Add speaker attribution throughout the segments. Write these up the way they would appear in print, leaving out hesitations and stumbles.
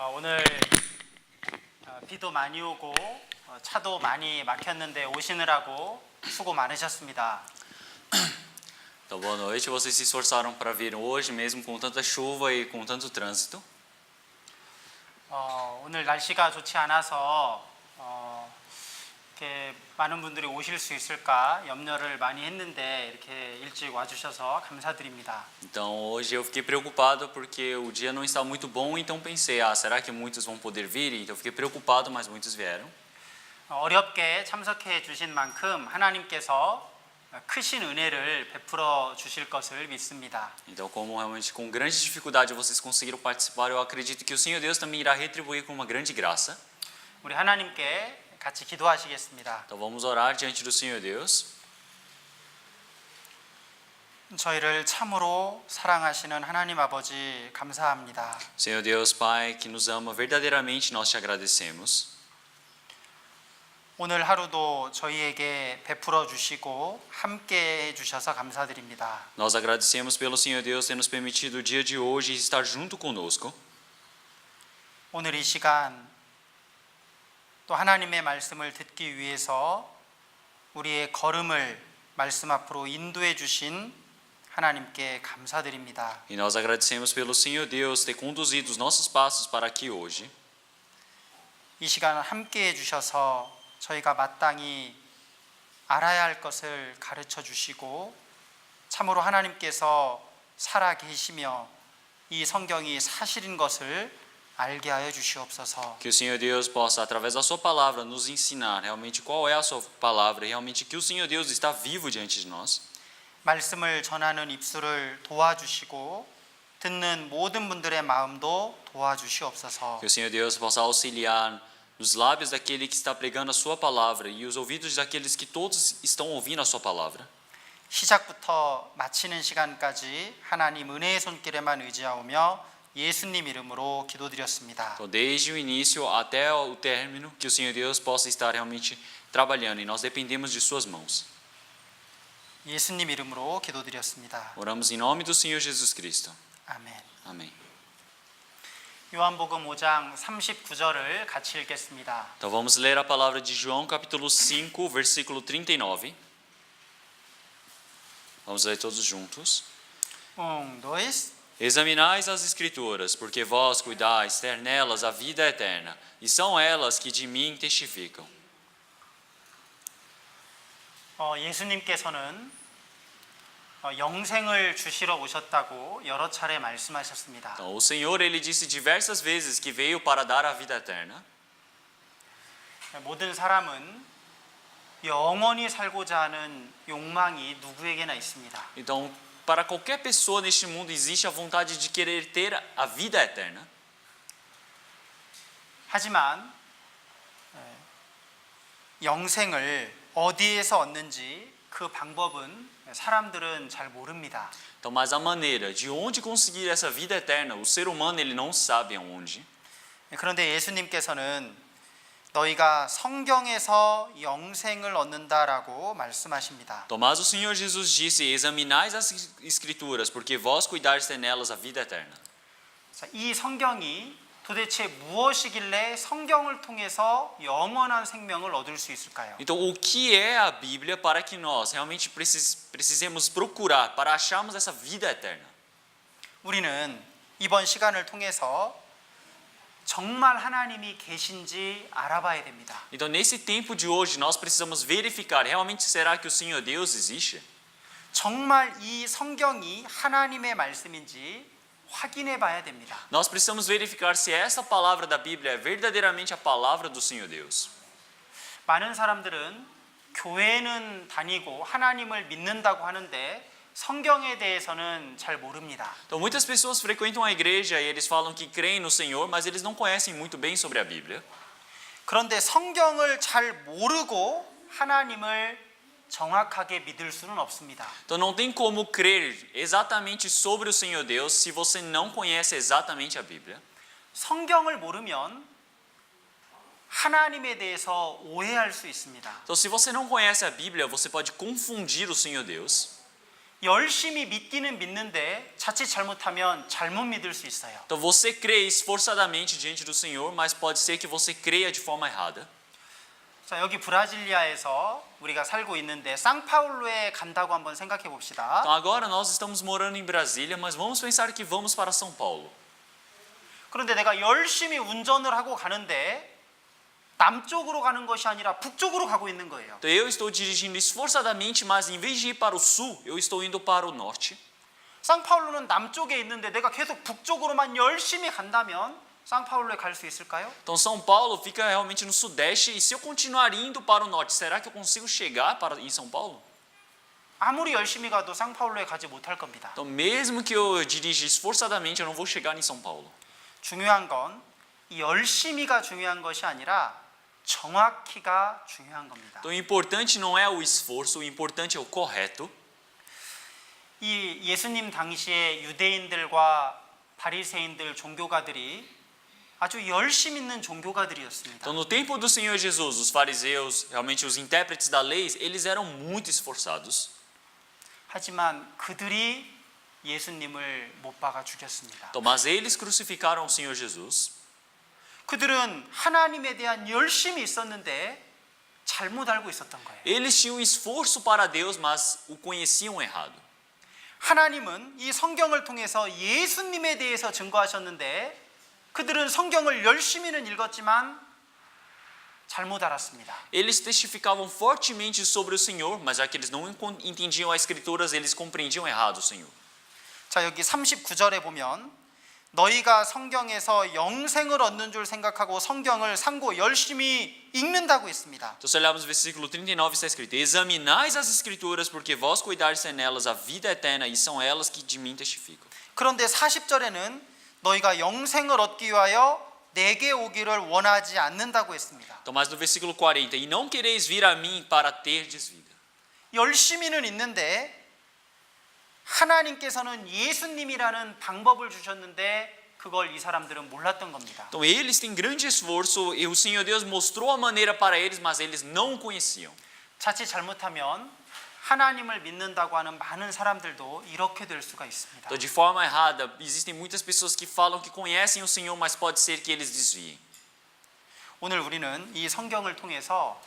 Speaker 1: 오늘 비도 많이 오고 차도 많이 막혔는데 오시느라고 수고 많으셨습니다.
Speaker 2: Então, boa noite. Vocês se esforçaram para vir hoje, mesmo com tanta chuva e com tanto trânsito.
Speaker 1: 오늘 날씨가 좋지 않아서 이렇게 많은 분들이 오실 수 있을까 염려를 많이 했는데 이렇게 일찍 와주셔서 감사드립니다.
Speaker 2: Então, hoje eu fiquei preocupado porque o dia não está muito bom, então pensei, será que muitos vão poder vir? Então, eu fiquei preocupado, mas muitos vieram.
Speaker 1: 어렵게 참석해 주신 만큼 하나님께서 크신 은혜를 베풀어 주실 것을 믿습니다.
Speaker 2: Então, como realmente com grande dificuldade vocês conseguiram participar, eu acredito que o Senhor Deus também irá retribuir com uma grande graça.
Speaker 1: 우리 하나님께 같이 기도하시겠습니다.
Speaker 2: Então, vamos orar diante do Senhor Deus.
Speaker 1: 저희를 참으로 사랑하시는 하나님 아버지 감사합니다.
Speaker 2: Senhor Deus, Pai, que nos ama verdadeiramente, nós te agradecemos.
Speaker 1: 오늘 하루도 저희에게 베풀어 주시고 함께 해 주셔서 감사드립니다.
Speaker 2: Nós agradecemos pelo Senhor Deus ter nos permitido o dia de hoje estar junto conosco.
Speaker 1: 오늘 이 시간 또 하나님의 말씀을 듣기 위해서 우리의 걸음을 말씀 앞으로 인도해 주신 하나님께 감사드립니다.
Speaker 2: E nós agradecemos pelo Senhor Deus ter conduzido os nossos passos para aqui hoje.
Speaker 1: 이 시간 함께 해 주셔서 저희가 마땅히 알아야 할 것을 가르쳐 주시고 참으로 하나님께서 살아 계시며 이 성경이 사실인 것을 알게 하여 주시옵소서.
Speaker 2: Que o Senhor Deus possa, através da sua palavra, nos ensinar realmente qual é a sua palavra e realmente que o Senhor Deus está vivo diante de nós.
Speaker 1: 말씀을 전하는 입술을 도와주시고 듣는 모든 분들의 마음도 도와주시옵소서.
Speaker 2: Que o Senhor Deus possa auxiliar nos lábios daquele que está pregando a sua palavra e os ouvidos daqueles que todos estão ouvindo a sua palavra.
Speaker 1: 시작부터 마치는 시간까지 하나님 은혜의 손길에만 의지하오며 예수님 이름으로 기도드렸습니다.
Speaker 2: Então, desde o início até o término, que o Senhor Deus possa estar realmente trabalhando e nós dependemos de suas mãos.
Speaker 1: 예수님 이름으로 기도드렸습니다.
Speaker 2: Oramos em nome do Senhor Jesus Cristo.
Speaker 1: 아멘.
Speaker 2: Amém.
Speaker 1: 요한복음 5장 39절을 같이 읽겠습니다.
Speaker 2: Então vamos ler a palavra de João, capítulo 5, versículo 39. Vamos ler todos juntos.
Speaker 1: dois.
Speaker 2: Examinais as Escrituras, porque vós cuidais ter nelas a vida eterna, e são elas que de mim testificam.
Speaker 1: 예수님께서는 영생을 주시러 오셨다고 여러 차례 말씀하셨습니다.
Speaker 2: Então, o Senhor, ele disse diversas vezes que veio para dar a vida eterna.
Speaker 1: 모든 사람은 영원히 살고자 하는 욕망이 누구에게나 있습니다.
Speaker 2: Então, para qualquer pessoa neste mundo existe a vontade de querer ter a vida eterna.
Speaker 1: 하지만 영생을 어디에서 얻는지 그 방법은 사람들은 잘 모릅니다.
Speaker 2: Então, mas a maneira de onde conseguir essa vida eterna, o ser humano ele não sabe aonde.
Speaker 1: 그런데 예수님께서는 너희가 성경에서 영생을 얻는다라고 말씀하십니다.
Speaker 2: Então, mas o Senhor Jesus disse: examinais as Escrituras, porque vós cuidais ter nelas a vida eterna.
Speaker 1: 이 성경이 도대체 무엇이길래 성경을 통해서 영원한 생명을 얻을 수 있을까요?
Speaker 2: Então, o que é a Bíblia para que nós realmente precisemos procurar para acharmos essa vida eterna?
Speaker 1: 우리는 이번 시간을 통해서 정말 하나님이 계신지 알아봐야 됩니다.
Speaker 2: Então, nesse tempo de hoje, nós precisamos verificar, realmente será que o Senhor Deus existe?
Speaker 1: 정말 이 성경이 하나님의 말씀인지 확인해 봐야 됩니다.
Speaker 2: Nós precisamos verificar se essa palavra da Bíblia é verdadeiramente a palavra do Senhor Deus.
Speaker 1: 많은 사람들은 교회는 다니고 하나님을 믿는다고 하는데 성경에 대해서는 잘 모릅니다.
Speaker 2: Então, muitas pessoas frequentam a igreja e eles falam que creem no Senhor, mas eles não conhecem muito bem sobre a Bíblia.
Speaker 1: 그런데 성경을 잘 모르고 하나님을 정확하게 믿을 수는 없습니다.
Speaker 2: Então, não tem como crer exatamente sobre o Senhor Deus se você não conhece exatamente a Bíblia.
Speaker 1: 성경을 모르면 하나님에 대해서 오해할 수 있습니다.
Speaker 2: Então, se você não conhece a Bíblia, você pode confundir o Senhor Deus.
Speaker 1: 열심히 믿기는 믿는데 자칫 잘못하면 잘못 믿을 수 있어요.
Speaker 2: Então você crê esforçadamente diante do Senhor, mas pode ser que você creia de forma errada.
Speaker 1: 자, 여기 브라질리아에서 우리가 살고 있는데 상파울루에 간다고 한번 생각해 봅시다.
Speaker 2: Então agora nós estamos morando em Brasília, mas vamos pensar que vamos para São Paulo.
Speaker 1: 그런데 내가 열심히 운전을 하고 가는데 남쪽으로 가는 것이 아니라 북쪽으로 가고 있는 거예요.
Speaker 2: Então eu estou dirigindo esforçadamente, mas em vez de ir para o sul, eu estou indo para o norte.
Speaker 1: 상파울루는 남쪽에 있는데 내가 계속 북쪽으로만 열심히 간다면 상파울루에 갈 수 있을까요?
Speaker 2: Então São Paulo fica realmente no sudeste, e se eu continuar indo para o norte, será que eu consigo chegar em São Paulo?
Speaker 1: 아무리 열심히 가도 상파울루에 가지 못할 겁니다.
Speaker 2: Então mesmo que eu dirija esforçadamente, eu não vou chegar em São Paulo.
Speaker 1: 중요한 건 이 열심히가 중요한 것이 아니라 정확히가 중요한 겁니다.
Speaker 2: Então o importante não é o esforço, o importante é o correto.
Speaker 1: 이 예수님 당시에 유대인들과 바리새인들 종교가들이 아주 열심 있는 종교가들이었습니다.
Speaker 2: Então no tempo do Senhor Jesus, os fariseus, realmente os intérpretes da lei, eles eram muito esforçados.
Speaker 1: 하지만 그들이 예수님을 못 박아 죽였습니다.
Speaker 2: Então, mas eles crucificaram o Senhor Jesus.
Speaker 1: 그들은 하나님에 대한 열심이 있었는데 잘못 알고 있었던 거예요.
Speaker 2: Eles tinham esforço para Deus, mas o conheciam errado.
Speaker 1: 하나님은 이 성경을 통해서 예수님에 대해서 증거하셨는데 그들은 성경을 열심히는 읽었지만 잘못 알았습니다.
Speaker 2: Eles testificavam fortemente sobre o Senhor, mas já que eles não entendiam as escrituras, eles compreendiam errado o Senhor.
Speaker 1: 자, 여기 39절에 보면 너희가 성경에서 영생을 얻는 줄 생각하고 성경을 상고 열심히 읽는다고 했습니다.
Speaker 2: Então, se olharmos o versículo 39, está escrito: Examinais as escrituras, porque vós cuidaste nelas a vida eterna, e são elas que de mim testificam.
Speaker 1: 그런데 40절에는 너희가 영생을 얻기 위하여 내게 오기를 원하지 않는다고 했습니다.
Speaker 2: Então, mas no versículo 40, e não quereis vir a mim para terdes vida.
Speaker 1: 열심히는 있는데 하나님께서는 예수님이라는 방법을 주셨는데 그걸 이 사람들은 몰랐던 겁니다.
Speaker 2: Então eles têm grande esforço e o Senhor Deus mostrou a maneira para eles, mas eles não o conheciam.
Speaker 1: 자칫 잘못하면 하나님을 믿는다고 하는 많은 사람들도 이렇게 될 수가 있습니다.
Speaker 2: Então, de forma errada, existem muitas pessoas que falam que conhecem o Senhor, mas pode ser que eles desviem.
Speaker 1: 오늘 우리는 이 성경을 통해서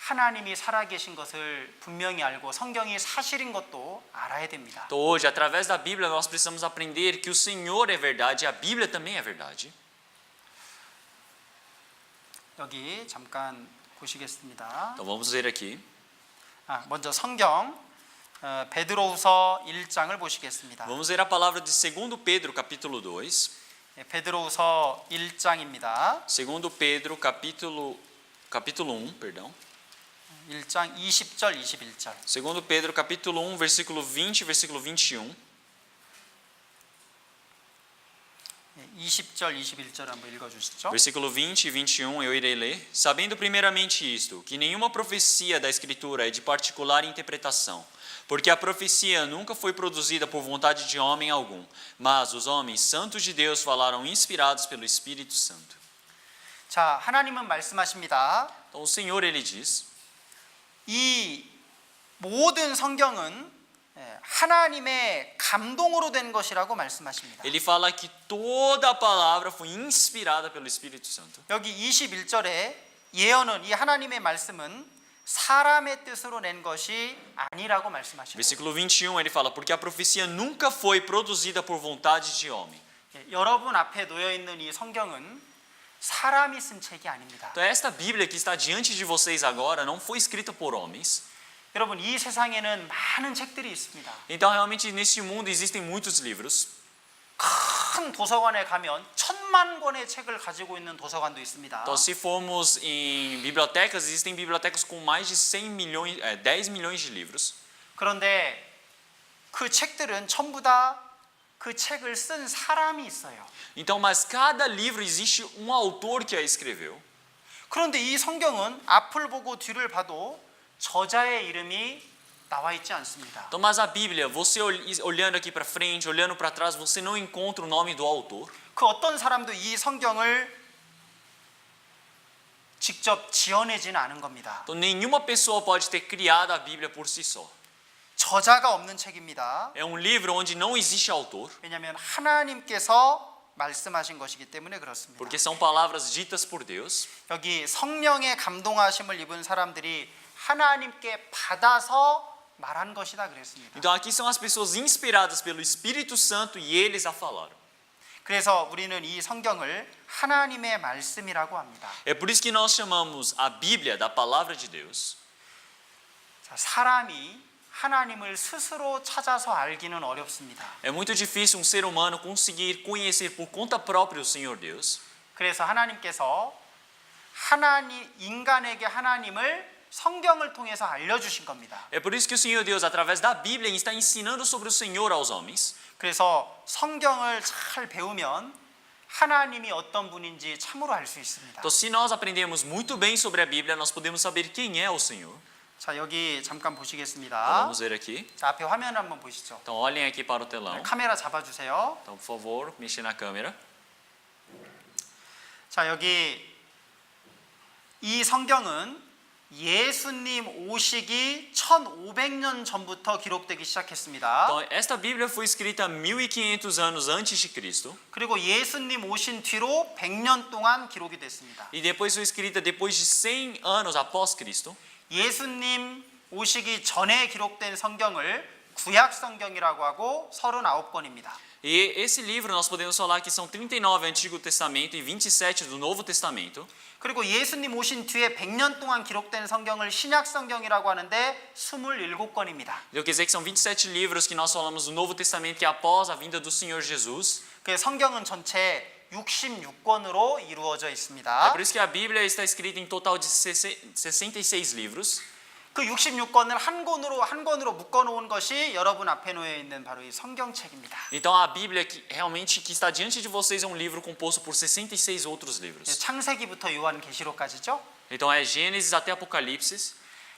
Speaker 1: 하나님이 살아계신 것을 분명히 알고 성경이 사실인 것도 알아야 됩니다.
Speaker 2: Então hoje, através da Bíblia, nós precisamos aprender que o Senhor é verdade e a Bíblia também é verdade.
Speaker 1: 여기 잠깐 보시겠습니다.
Speaker 2: Então vamos ver aqui.
Speaker 1: 먼저 성경 베드로후서 1장을 보시겠습니다.
Speaker 2: Vamos ver a palavra de 2 Pedro, capítulo 2.
Speaker 1: 베드로후서 1장입니다.
Speaker 2: 2 Pedro, capítulo 1, perdão.
Speaker 1: 1장 20절 21절.
Speaker 2: 2 Pedro, capítulo 1, versículo 20, versículo 21.
Speaker 1: 20절 21절 한번 읽어 주시죠.
Speaker 2: Versículo 20 e 21, eu irei ler. Sabendo primeiramente isto, que nenhuma profecia da Escritura é de particular interpretação, porque a profecia nunca foi produzida por vontade de homem algum, mas os homens santos de Deus falaram inspirados pelo Espírito Santo.
Speaker 1: 자, 하나님은 말씀하십니다.
Speaker 2: Então o Senhor, Ele diz,
Speaker 1: 이 모든 성경은 하나님의 감동으로 된 것이라고 말씀하십니다.
Speaker 2: Ele fala que toda a palavra foi inspirada pelo Espírito Santo.
Speaker 1: 여기 21절에 예언은 이 하나님의 말씀은 사람의 뜻으로 낸 것이 아니라고 말씀하십니다.
Speaker 2: Versículo 21, ele fala, porque a profecia nunca foi produzida por vontade de homem.
Speaker 1: 여러분 앞에 놓여 있는 이 성경은 사람이 쓴 책이 아닙니다.
Speaker 2: Então esta Bíblia que está diante de vocês agora não foi escrita por homens.
Speaker 1: 여러분 이 세상에는 많은 책들이 있습니다.
Speaker 2: Então realmente neste mundo existem muitos livros.
Speaker 1: 큰 도서관에 가면 1000만 권의 책을 가지고 있는 도서관도 있습니다.
Speaker 2: Então se formos em bibliotecas, existem bibliotecas com mais de 10 milhões de livros.
Speaker 1: 그런데 그 책들은 전부 다 그 책을 쓴 사람이 있어요.
Speaker 2: Então, mas cada livro existe um autor que a escreveu.
Speaker 1: 그런데 이 성경은 앞을 보고 뒤를 봐도 저자의 이름이 나와 있지 않습니다.
Speaker 2: Então, mas a Bíblia, você olhando aqui para frente, olhando para trás, você não encontra o nome do autor.
Speaker 1: 그 어떤 사람도 이 성경을 직접 지어내지는 않은 겁니다.
Speaker 2: Então, nenhuma pessoa pode ter criado a Bíblia por si só.
Speaker 1: 저자가 없는 책입니다.
Speaker 2: É um livro onde não existe autor,
Speaker 1: 왜냐하면 하나님께서 말씀하신 것이기 때문에 그렇습니다.
Speaker 2: porque são palavras ditas por Deus.
Speaker 1: 여기 성령의 감동하심을 입은 사람들이 하나님께 받아서 말한 것이다 그랬습니다.
Speaker 2: Então aqui são as pessoas inspiradas pelo Espírito Santo e eles a falaram.
Speaker 1: 그래서 우리는 이 성경을 하나님의 말씀이라고 합니다.
Speaker 2: É por isso que nós chamamos a Bíblia da palavra de Deus.
Speaker 1: 자, 사람이 하나님을 스스로 찾아서 알기는 어렵습니다.
Speaker 2: É muito difícil ser humano conseguir conhecer por conta própria o Senhor Deus.
Speaker 1: 그래서 하나님께서 인간에게 하나님을 성경을 통해서 알려주신 겁니다.
Speaker 2: É por isso que o Senhor Deus, através da Bíblia, está ensinando sobre o Senhor aos homens.
Speaker 1: 그래서 성경을 잘 배우면 하나님이 어떤 분인지 참으로 알 수 있습니다.
Speaker 2: Então, se nós aprendemos muito bem sobre a Bíblia, nós podemos saber quem é o Senhor.
Speaker 1: 자, 여기 잠깐
Speaker 2: Então,
Speaker 1: 보시겠습니다.
Speaker 2: vamos ver aqui.
Speaker 1: 자, 앞에 화면 한번 보시죠.
Speaker 2: Então, olhem aqui para o telão.
Speaker 1: 카메라 잡아주세요.
Speaker 2: Então, por favor, mexer na câmera.
Speaker 1: 자, 여기 이 성경은 예수님 오시기 1500년 전부터 기록되기 시작했습니다.
Speaker 2: Então, esta Bíblia foi escrita 1500 anos antes de Cristo.
Speaker 1: 그리고 예수님 오신 뒤로 100년 동안 기록이 됐습니다.
Speaker 2: E depois foi escrita depois de 100 anos após Cristo.
Speaker 1: 예수님 오시기 전에 기록된 성경을 구약 성경이라고 하고 39권입니다.
Speaker 2: E esse livro nós podemos falar que são 39 Antigo Testamento e 27 do Novo Testamento.
Speaker 1: 그리고 예수님 오신 뒤에 100년 동안 기록된 성경을 신약 성경이라고 하는데 27권입니다.
Speaker 2: Então quer dizer que são 27 livros que nós falamos do Novo Testamento que é após a vinda do Senhor Jesus.
Speaker 1: 그 성경은 전체 66권으로 이루어져
Speaker 2: É
Speaker 1: 있습니다.
Speaker 2: por isso que a Bíblia está escrita em total de 66 livros.
Speaker 1: 그 66권을 한 권으로 묶어 놓은 것이 여러분 앞에 놓여 있는 바로 이 성경책입니다.
Speaker 2: Então a Bíblia que realmente que está diante de vocês é um livro composto por 66 outros livros.
Speaker 1: 창세기부터 요한계시록까지죠.
Speaker 2: Então é Gênesis até Apocalipse.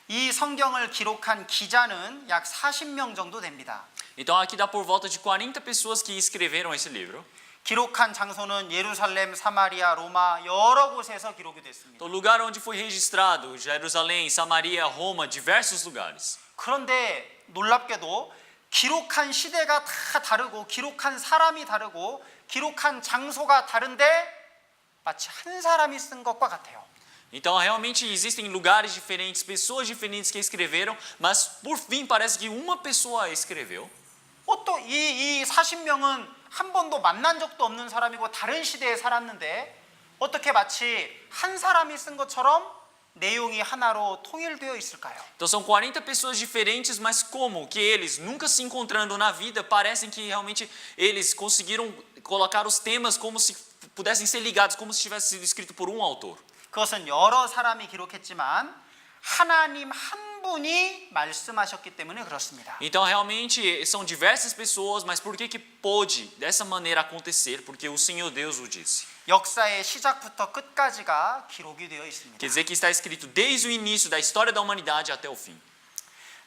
Speaker 1: 이 성경을 기록한 기자는 약 40명 정도 됩니다.
Speaker 2: Então aqui dá por volta de 40 pessoas que escreveram esse livro.
Speaker 1: 기록한 장소는 예루살렘, 사마리아, 로마 여러 곳에서 기록이 됐습니다.
Speaker 2: Então o lugar onde foi registrado, Jerusalém, Samaria, Roma, diversos lugares.
Speaker 1: 그런데 놀랍게도 기록한 시대가 다 다르고 기록한 사람이 다르고 기록한 장소가 다른데 마치 한 사람이 쓴 것과 같아요.
Speaker 2: Então realmente existem lugares diferentes, pessoas diferentes que escreveram, mas por fim parece que uma pessoa escreveu.
Speaker 1: 또 이 40명은 한 번도 만난 적도 없는 사람이고 다른 시대에 살았는데 어떻게 마치 한 사람이 쓴 것처럼 내용이 하나로 통일되어 있을까요?
Speaker 2: Então são 40 pessoas diferentes, mas como que eles, nunca se encontrando na vida, parecem que realmente eles conseguiram colocar os temas como se pudessem ser ligados, como se tivesse sido escrito por um autor.
Speaker 1: 그것은 여러 사람이 기록했지만 하나님 한 분이 말씀하셨기 때문에 그렇습니다.
Speaker 2: Então realmente são diversas pessoas, mas por que pôde dessa maneira acontecer? Porque o Senhor Deus o disse.
Speaker 1: 역사의 시작부터 끝까지가 기록이 되어 있습니다.
Speaker 2: Quer dizer que está escrito desde o início da história da humanidade até o fim.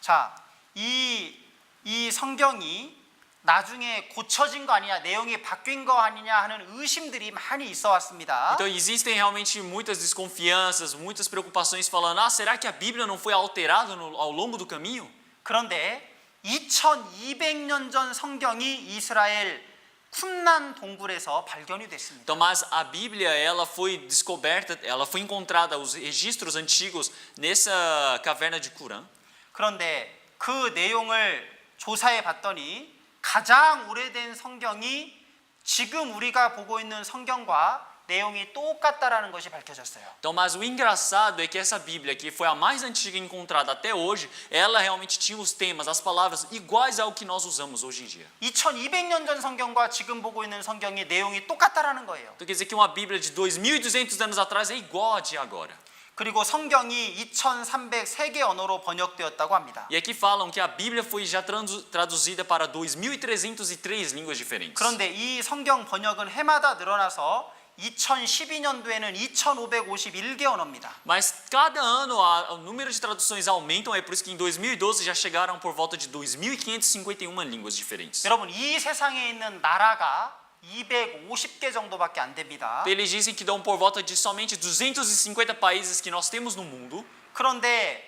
Speaker 1: 자, 이 성경이 나중에 고쳐진 거 아니냐, 내용이 바뀐 거 아니냐 하는 의심들이 많이 있어 왔습니다.
Speaker 2: Então existem realmente muitas desconfianças, muitas preocupações falando: será que a Bíblia não foi alterada ao longo do caminho?
Speaker 1: 그런데 2200년 전 성경이 이스라엘 쿰난 동굴에서 발견이 됐습니다.
Speaker 2: Então, mas a Bíblia ela foi descoberta, ela foi encontrada os registros antigos nessa caverna de Qumran.
Speaker 1: 그런데 그 내용을 조사해 봤더니 가장 오래된 성경이 지금 우리가 보고 있는 성경과 내용이 똑같다라는 것이 밝혀졌어요.
Speaker 2: Então, mas o engraçado é que essa Bíblia, que foi a mais antiga encontrada até hoje, ela realmente tinha os temas, as palavras iguais ao que nós usamos hoje em dia.
Speaker 1: 2200년 전 성경과 지금 보고 있는 성경이 내용이 똑같다라는 거예요.
Speaker 2: Então quer dizer que uma Bíblia de 2200 anos atrás é igual a de agora.
Speaker 1: 그리고 성경이 2303개 언어로 번역되었다고 합니다.
Speaker 2: E aqui falam que a Bíblia foi já traduzida para 2303 línguas diferentes.
Speaker 1: 그런데 이 성경 번역은 해마다 늘어나서 2012년도에는 2551개 언어입니다.
Speaker 2: Mas cada ano o número de traduções aumentam, é por isso que em 2012 já chegaram por volta de 2551 línguas diferentes.
Speaker 1: 여러분, 이 세상에 있는 나라가 250개 정도밖에 안 됩니다.
Speaker 2: Eles dizem que dão por volta de somente 250 países que nós temos no mundo.
Speaker 1: 그런데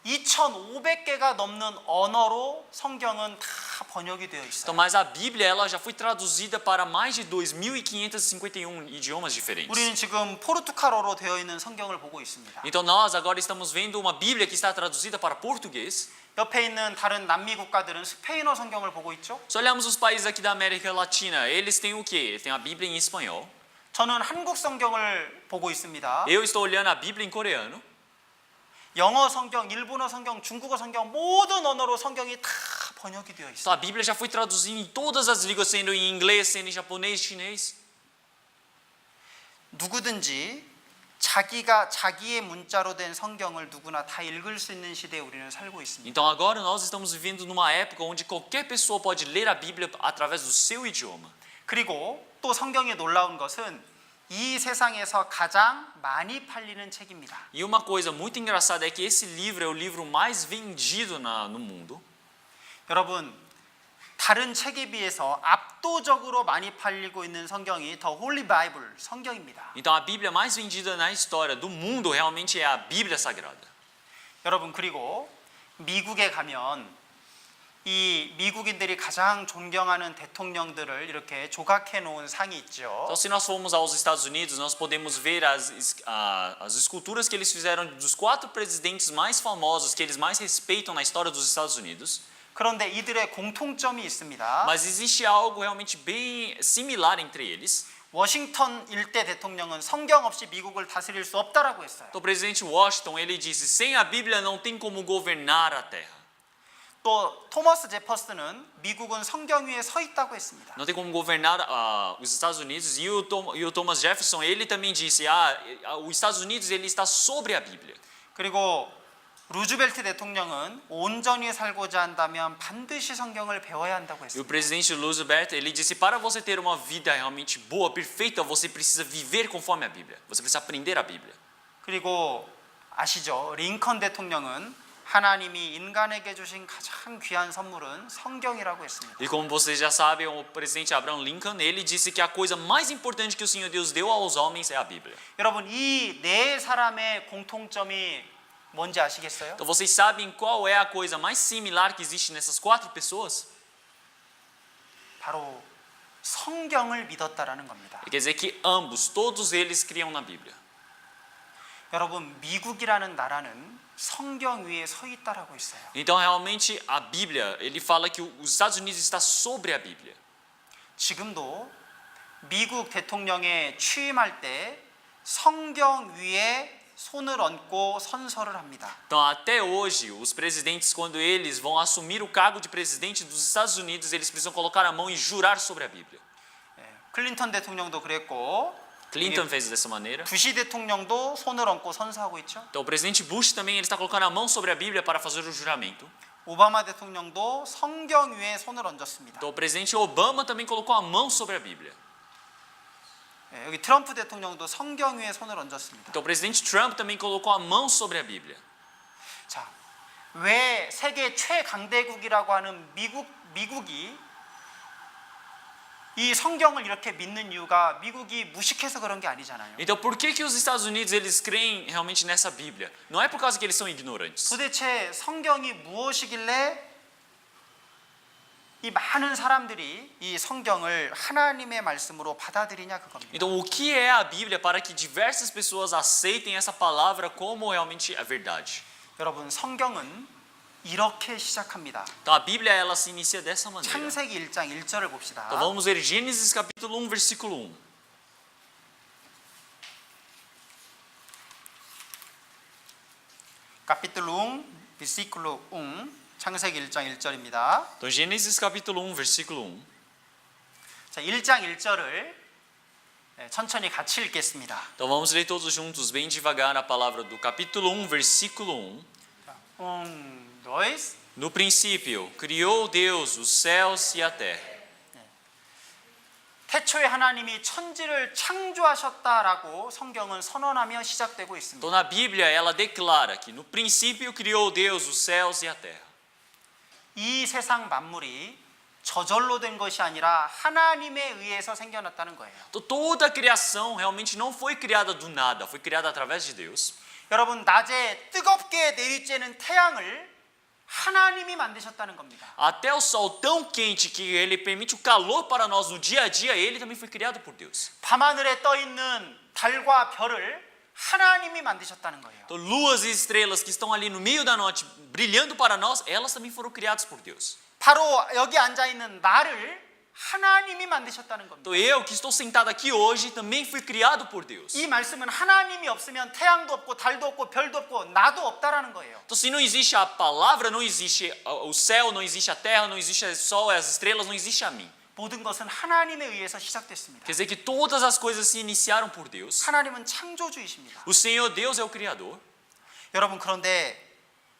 Speaker 1: 2,500개가 넘는 언어로 성경은 다 번역이 되어
Speaker 2: Então,
Speaker 1: 있어요.
Speaker 2: mas a Bíblia ela já foi traduzida para mais de 2.551 idiomas diferentes.
Speaker 1: 우리는 지금 포르투갈어로 되어 있는 성경을 보고 있습니다.
Speaker 2: Então nós agora estamos vendo uma Bíblia que está traduzida para português.
Speaker 1: 옆에 있는 다른 남미 국가들은 스페인어 성경을 보고 있죠.
Speaker 2: Se olharmos os países aqui da América Latina, eles têm o quê? Eles têm a Bíblia em espanhol.
Speaker 1: 저는 한국 성경을 보고 있습니다.
Speaker 2: Eu estou olhando a Bíblia em coreano.
Speaker 1: 영어 성경, 일본어 성경, 중국어 성경 모든 언어로 성경이 다 번역이 되어
Speaker 2: Então
Speaker 1: 있어요.
Speaker 2: a Bíblia já foi traduzida em todas as línguas, sendo em inglês, sendo em japonês, chinês.
Speaker 1: 누구든지 자기가 자기의 문자로 된 성경을 누구나 다 읽을 수 있는 시대에 우리는 살고 있습니다.
Speaker 2: Então agora nós estamos vivendo numa época onde qualquer pessoa pode ler a Bíblia através do seu idioma.
Speaker 1: 그리고 또 성경이 놀라운 것은 이 세상에서 가장 많이 팔리는 책입니다.
Speaker 2: E uma coisa muito engraçada é que esse livro é o livro mais vendido no mundo.
Speaker 1: 여러분, 다른 책에 비해서 압도적으로 많이 팔리고 있는 성경이 더 홀리 바이블 성경입니다.
Speaker 2: Então a Bíblia mais vendida na história do mundo realmente é a Bíblia Sagrada.
Speaker 1: 여러분, 그리고 미국에 가면 이 미국인들이 가장 존경하는 대통령들을 이렇게 조각해 놓은 상이 있죠.
Speaker 2: Então se nós formos aos Estados Unidos, nós podemos ver as esculturas que eles fizeram dos 4 presidentes mais famosos, que eles mais respeitam na história dos Estados Unidos.
Speaker 1: 그런데 이들의 공통점이 있습니다.
Speaker 2: Mas existe algo realmente bem similar entre eles.
Speaker 1: 워싱턴 일대 대통령은 성경 없이 미국을 다스릴 수 없다라고 했어요.
Speaker 2: Então o presidente Washington, ele disse: sem a Bíblia não tem como governar a terra.
Speaker 1: 또 토머스 제퍼슨은 미국은 성경 위에 서 있다고 했습니다.
Speaker 2: Não tem como governar os Estados Unidos. E o Thomas Jefferson, ele também disse: os Estados Unidos ele está sobre a Bíblia.
Speaker 1: 그리고 루즈벨트 대통령은 온전히 살고자 한다면 반드시 성경을 배워야 한다고
Speaker 2: E o
Speaker 1: 했습니다.
Speaker 2: presidente Roosevelt, ele disse: para você ter uma vida realmente boa, perfeita, você precisa viver conforme a Bíblia. Você precisa aprender a Bíblia.
Speaker 1: 그리고 아시죠? 링컨 대통령은 하나님이 인간에게 주신 가장 귀한 선물은 성경이라고 했습니다.
Speaker 2: E como vocês já sabem, o presidente Abraham Lincoln, ele disse que a coisa mais importante que o Senhor Deus deu aos homens é a Bíblia.
Speaker 1: 여러분, 이 네 사람의 공통점이 뭔지 아시겠어요?
Speaker 2: Então vocês sabem qual é a coisa mais similar que existe nessas 4 pessoas?
Speaker 1: 바로 성경을 믿었다라는 겁니다.
Speaker 2: Quer dizer que ambos, todos eles criam na Bíblia.
Speaker 1: 여러분, 미국이라는 나라는 성경 위에 서 있다라고 있어요.
Speaker 2: Então realmente a Bíblia, ele fala que os Estados Unidos está sobre a Bíblia.
Speaker 1: 지금도 미국 대통령에 취임할 때 성경 위에 손을 얹고 선서를 합니다.
Speaker 2: Então até hoje, os presidentes, quando eles vão assumir o cargo de presidente dos Estados Unidos, eles precisam colocar a mão e jurar sobre a Bíblia.
Speaker 1: 클린턴 대통령도 그랬고
Speaker 2: Clinton fez dessa maneira.
Speaker 1: 부시 대통령도 손을 얹고 선서하고 있죠.
Speaker 2: Então o presidente Bush também ele está colocando a mão sobre a Bíblia para fazer o juramento.
Speaker 1: 오바마 대통령도 성경 위에 손을 얹었습니다.
Speaker 2: Então o presidente Obama também colocou a mão sobre a Bíblia.
Speaker 1: 여기 트럼프 대통령도 성경 위에 손을 얹었습니다.
Speaker 2: Então o presidente Trump também colocou a mão sobre a Bíblia.
Speaker 1: 자, 왜 세계 최강대국이라고 하는 미국이 이 성경을 이렇게 믿는 이유가 미국이 무식해서 그런 게 아니잖아요.
Speaker 2: Então por que os Estados Unidos eles creem realmente nessa Bíblia? Não é por causa que eles são ignorantes.
Speaker 1: 도대체 성경이 무엇이길래 이 많은 사람들이 이 성경을 하나님의 말씀으로 받아들이냐 그겁니다.
Speaker 2: Então o que é a Bíblia para que diversas pessoas aceitem essa palavra como realmente a verdade?
Speaker 1: 여러분, 성경은 이렇게 시작합니다.
Speaker 2: Então a Bíblia ela se inicia dessa maneira.
Speaker 1: 창세기 1장 1절을 봅시다.
Speaker 2: Então vamos ver Gênesis capítulo 1 versículo 1.
Speaker 1: Capítulo 1, versículo 1. 창세기 1장 1절입니다.
Speaker 2: Então Gênesis capítulo 1 versículo 1.
Speaker 1: 자, 1장 1절을 천천히 같이 읽겠습니다.
Speaker 2: Então vamos ler todos juntos bem devagar a palavra do capítulo 1 versículo 1.
Speaker 1: 자, 2.
Speaker 2: No princípio criou Deus os céus e a terra.
Speaker 1: 태초에 하나님이 천지를 창조하셨다라고 성경은 선언하며 시작되고 있습니다.
Speaker 2: Então na Bíblia ela declara que no princípio criou Deus os céus e a terra.
Speaker 1: 이 세상 만물이 저절로 된 것이 아니라 하나님에 의해서 생겨났다는 거예요.
Speaker 2: Então toda a criação realmente não foi criada do nada, foi criada através de Deus.
Speaker 1: 여러분, 낮에 뜨겁게 내리쬐는 태양을 하나님이 만드셨다는 겁니다.
Speaker 2: Até o sol tão quente que ele permite o calor para nós no dia a dia, ele também foi criado por Deus.
Speaker 1: 밤하늘에 떠 있는 달과 별을 하나님이 만드셨다는 거예요.
Speaker 2: Então, luas e estrelas que estão ali no meio da noite, brilhando para nós, elas também foram criadas por Deus.
Speaker 1: 바로 여기 앉아 있는 나를 하나님이 만드셨다는 겁니다.
Speaker 2: Então, eu que estou sentado aqui hoje também fui criado por Deus.
Speaker 1: 이 말씀은 하나님이 없으면 태양도 없고 달도 없고 별도 없고 나도 없다라는 거예요.
Speaker 2: Então, se não existe a palavra, não existe o céu, não existe a terra, não existe o sol, as estrelas, não existe a mim.
Speaker 1: 모든 것은 하나님에 의해서 시작됐습니다.
Speaker 2: Quer dizer que todas as coisas se iniciaram por Deus.
Speaker 1: 하나님은 창조주이십니다.
Speaker 2: O Senhor Deus é o Criador.
Speaker 1: 여러분, 그런데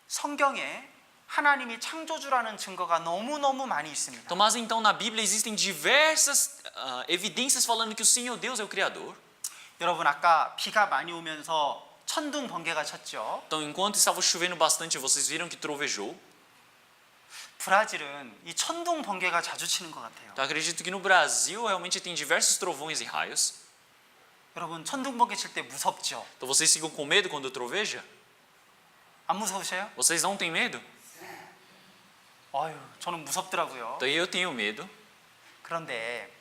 Speaker 1: 성경에 하나님이 창조주라는 증거가 너무너무 많이 있습니다.
Speaker 2: Então, mas então na Bíblia existem diversas evidências falando que o Senhor Deus é o Criador.
Speaker 1: 여러분, 아까 비가 많이 오면서 천둥 번개가 쳤죠.
Speaker 2: Então, enquanto estava chovendo bastante, vocês viram que trovejou.
Speaker 1: 브라질은 이 천둥 번개가 자주 치는 것 같아요.
Speaker 2: Então, acredito que no Brasil realmente tem diversos trovões e raios.
Speaker 1: 여러분, 천둥 번개 칠 때 무섭죠?
Speaker 2: Então, vocês ficam com medo quando troveja?
Speaker 1: 안 무서우세요?
Speaker 2: Vocês não têm medo?
Speaker 1: 아유, 저는 무섭더라고요.
Speaker 2: Então, eu tenho medo.
Speaker 1: 그런데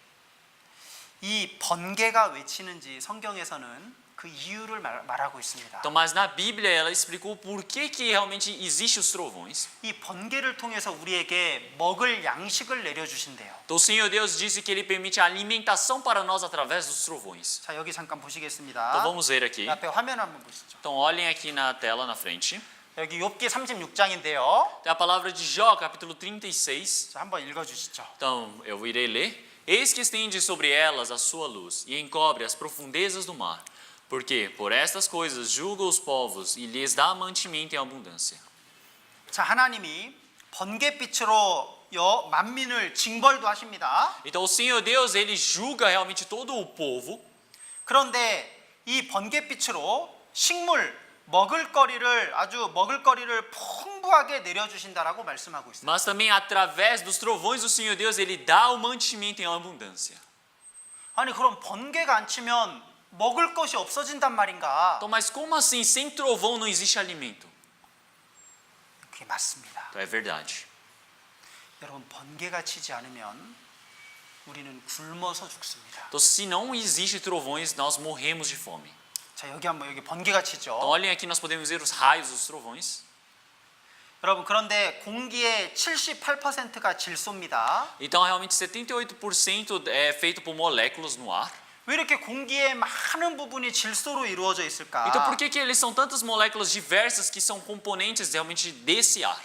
Speaker 1: 이 번개가 왜 치는지 성경에서는 그 이유를 말하고 있습니다.
Speaker 2: Então, mas na Bíblia ela explicou por que realmente existem os trovões.
Speaker 1: 이 번개를 통해서 우리에게 먹을 양식을 내려주신대요.
Speaker 2: Então, o Senhor Deus disse que Ele permite a alimentação para nós através dos trovões.
Speaker 1: 자, 여기 잠깐
Speaker 2: Então,
Speaker 1: 보시겠습니다.
Speaker 2: vamos ver aqui.
Speaker 1: 앞에 화면 한번 보시죠.
Speaker 2: Então, olhem aqui na tela na frente.
Speaker 1: 여기 욥기 36장인데요.
Speaker 2: Tem a palavra de Jó, capítulo 36.
Speaker 1: 자, 한번 읽어주시죠.
Speaker 2: Então, eu irei ler. Eis que estende sobre elas a sua luz e encobre as profundezas do mar. Porque por estas coisas julga os povos e lhes dá mantimento em abundância.
Speaker 1: 자, 하나님이 번개빛으로 만민을 징벌도 하십니다.
Speaker 2: Então, o Senhor Deus, Ele julga realmente todo o povo.
Speaker 1: 그런데 이 번개빛으로 식물, 먹을거리를 풍부하게 내려주신다라고 말씀하고 있어요.
Speaker 2: Mas também através dos trovões do Senhor Deus, Ele dá o mantimento em abundância.
Speaker 1: 아니, 그럼 번개가 안 치면 먹을 것이 없어진단 말인가?
Speaker 2: Então, mas como assim? Sem trovão não existe alimento.
Speaker 1: 그게 맞습니다.
Speaker 2: Então, é verdade.
Speaker 1: 여러분, 번개가 치지 않으면 우리는 굶어서 죽습니다.
Speaker 2: Então, se não existe trovões, nós morremos de fome.
Speaker 1: 자, 여기 번개가 치죠.
Speaker 2: Então, olhem aqui, nós podemos ver os raios dos trovões.
Speaker 1: 여러분, 그런데 공기의 78%가 질소입니다.
Speaker 2: Então, realmente 78% é feito por moléculas no ar.
Speaker 1: 왜 이렇게 공기의 많은 부분이 질소로 이루어져 있을까?
Speaker 2: Então, por que eles são tantas moléculas diversas que são componentes realmente desse ar?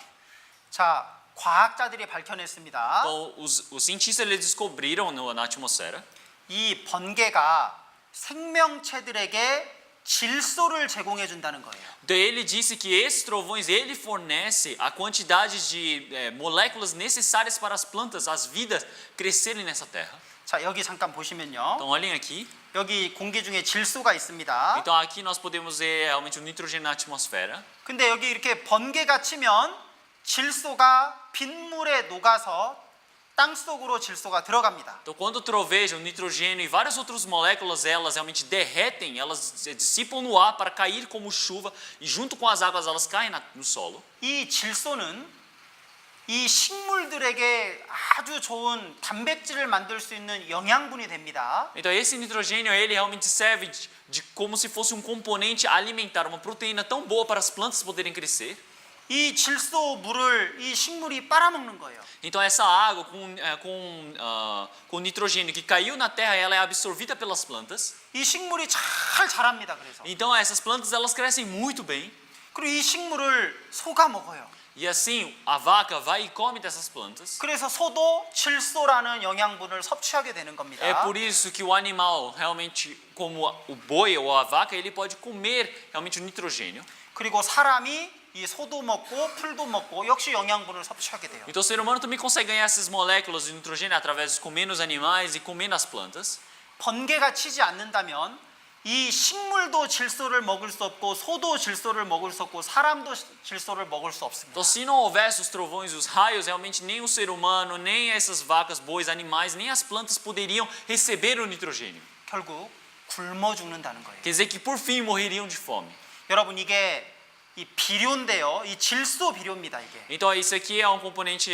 Speaker 1: 자, 과학자들이 밝혀냈습니다.
Speaker 2: Então, os cientistas eles descobriram na atmosfera
Speaker 1: 이 번개가 생명체들에게 질소를 제공해 준다는 거예요.
Speaker 2: Então, ele disse que esses trovões ele fornece a quantidade de moléculas necessárias para as plantas, as vidas crescerem nessa terra.
Speaker 1: 자, 여기 잠깐 보시면요.
Speaker 2: Então, olhem aqui.
Speaker 1: 여기 공기 중에 질소가 있습니다.
Speaker 2: Então, aqui nós podemos ver realmente o nitrogênio na atmosfera.
Speaker 1: 근데 여기 이렇게 번개가 치면 질소가 빗물에 녹아서 땅 속으로 질소가 들어갑니다.
Speaker 2: Então, quando troveja, o nitrogênio e várias outras moléculas, elas realmente derretem, elas dissipam no ar para cair como chuva e junto com as águas elas caem no solo.
Speaker 1: 이 질소는 이 식물들에게 아주 좋은 단백질을 만들 수 있는 영양분이 됩니다.
Speaker 2: Então, esse nitrogênio, ele realmente serve como se fosse um componente alimentar, uma proteína tão boa para as plantas poderem crescer.
Speaker 1: 이 질소 물을 이 식물이 빨아먹는 거예요.
Speaker 2: Então, essa água com nitrogênio que caiu na terra, ela é absorvida pelas plantas.
Speaker 1: 이 식물이 잘 자랍니다. 그래서.
Speaker 2: Então, essas plantas, elas crescem muito bem.
Speaker 1: 그리고 이 식물을 소가 먹어요.
Speaker 2: E assim, a vaca vai e come dessas plantas.
Speaker 1: 그래서 소도 질소라는 영양분을 섭취하게 되는 겁니다.
Speaker 2: É por isso que o animal, realmente, como o boi ou a vaca, ele pode comer realmente o nitrogênio.
Speaker 1: 그리고 사람이 이 소도 먹고 풀도 먹고 역시 영양분을 섭취하게 돼요.
Speaker 2: Então, o ser humano também consegue ganhar essas moléculas de nitrogênio através de comendo os animais e comendo as plantas.
Speaker 1: 번개가 치지 않는다면 이 식물도 질소를 먹을 수 없고 소도 질소를 먹을 수 없고 사람도 질소를 먹을 수 없습니다.
Speaker 2: Então, se não houvesse os trovões e os raios, realmente nem o ser humano, nem essas vacas, bois, animais, nem as plantas poderiam receber o nitrogênio.
Speaker 1: 결국 굶어 죽는다는 거예요.
Speaker 2: Quer dizer que por fim morreriam de fome.
Speaker 1: 여러분 이게 이 비료인데요. 이 질소 비료입니다, 이게.
Speaker 2: Então isso aqui é um componente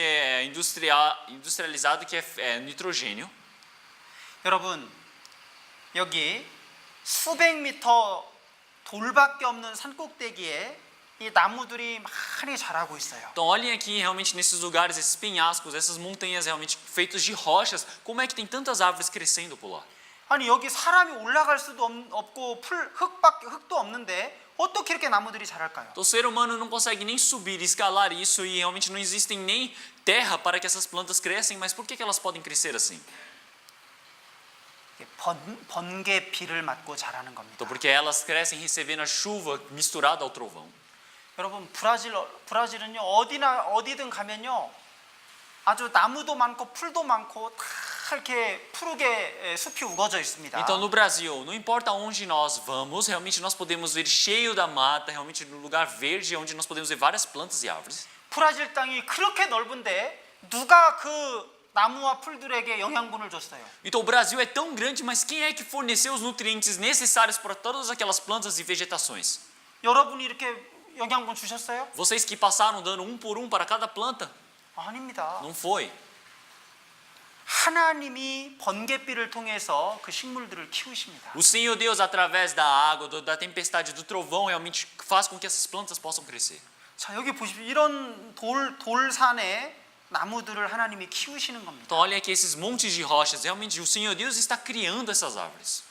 Speaker 2: industrializado que é nitrogênio.
Speaker 1: 여러분 여기 수백 미터 돌밖에 없는 산꼭대기에 이 나무들이 많이 자라고 있어요.
Speaker 2: Então olhem aqui realmente nesses lugares, esses penhascos, essas montanhas realmente feitas de rochas, como é que tem tantas árvores crescendo por lá?
Speaker 1: 아니 여기 사람이 올라갈 수도 없고 흙도 없는데 어떻게 이렇게 나무들이 자랄까요?
Speaker 2: Então o ser humano não consegue nem subir, escalar isso e realmente não existem nem terra para que essas plantas cresçam, mas por que elas podem crescer assim?
Speaker 1: 번개 비를 맞고 자라는 겁니다.
Speaker 2: Então porque elas crescem recebendo a chuva misturada ao trovão.
Speaker 1: 여러분 브라질은요 어디든 가면요 아주 나무도 많고 풀도 많고 다 이렇게 푸르게 숲이 우거져 있습니다.
Speaker 2: Então no Brasil, não importa onde nós vamos, realmente nós podemos ver cheio da mata, realmente no lugar verde, onde nós podemos ver várias plantas e árvores.
Speaker 1: 브라질 땅이 그렇게 넓은데 누가 그 나무와 풀들에게 영양분을 줬어요?
Speaker 2: Então o Brasil é tão grande, mas quem é que forneceu os nutrientes necessários para todas aquelas plantas e vegetações?
Speaker 1: 여러분이 이렇게 영양분 주셨어요?
Speaker 2: Vocês que passaram dando um por um para cada planta?
Speaker 1: 아닙니다.
Speaker 2: Não foi.
Speaker 1: 하나님이 번개비를 통해서 그 식물들을 키우십니다.
Speaker 2: O Senhor Deus, através da água, da tempestade, do trovão, realmente faz com que essas plantas possam crescer.
Speaker 1: 자 여기 보십시오. 이런 돌산에 나무들을 하나님이 키우시는 겁니다.
Speaker 2: Então olhem aqui esses montes de rochas, realmente o Senhor Deus está criando essas árvores.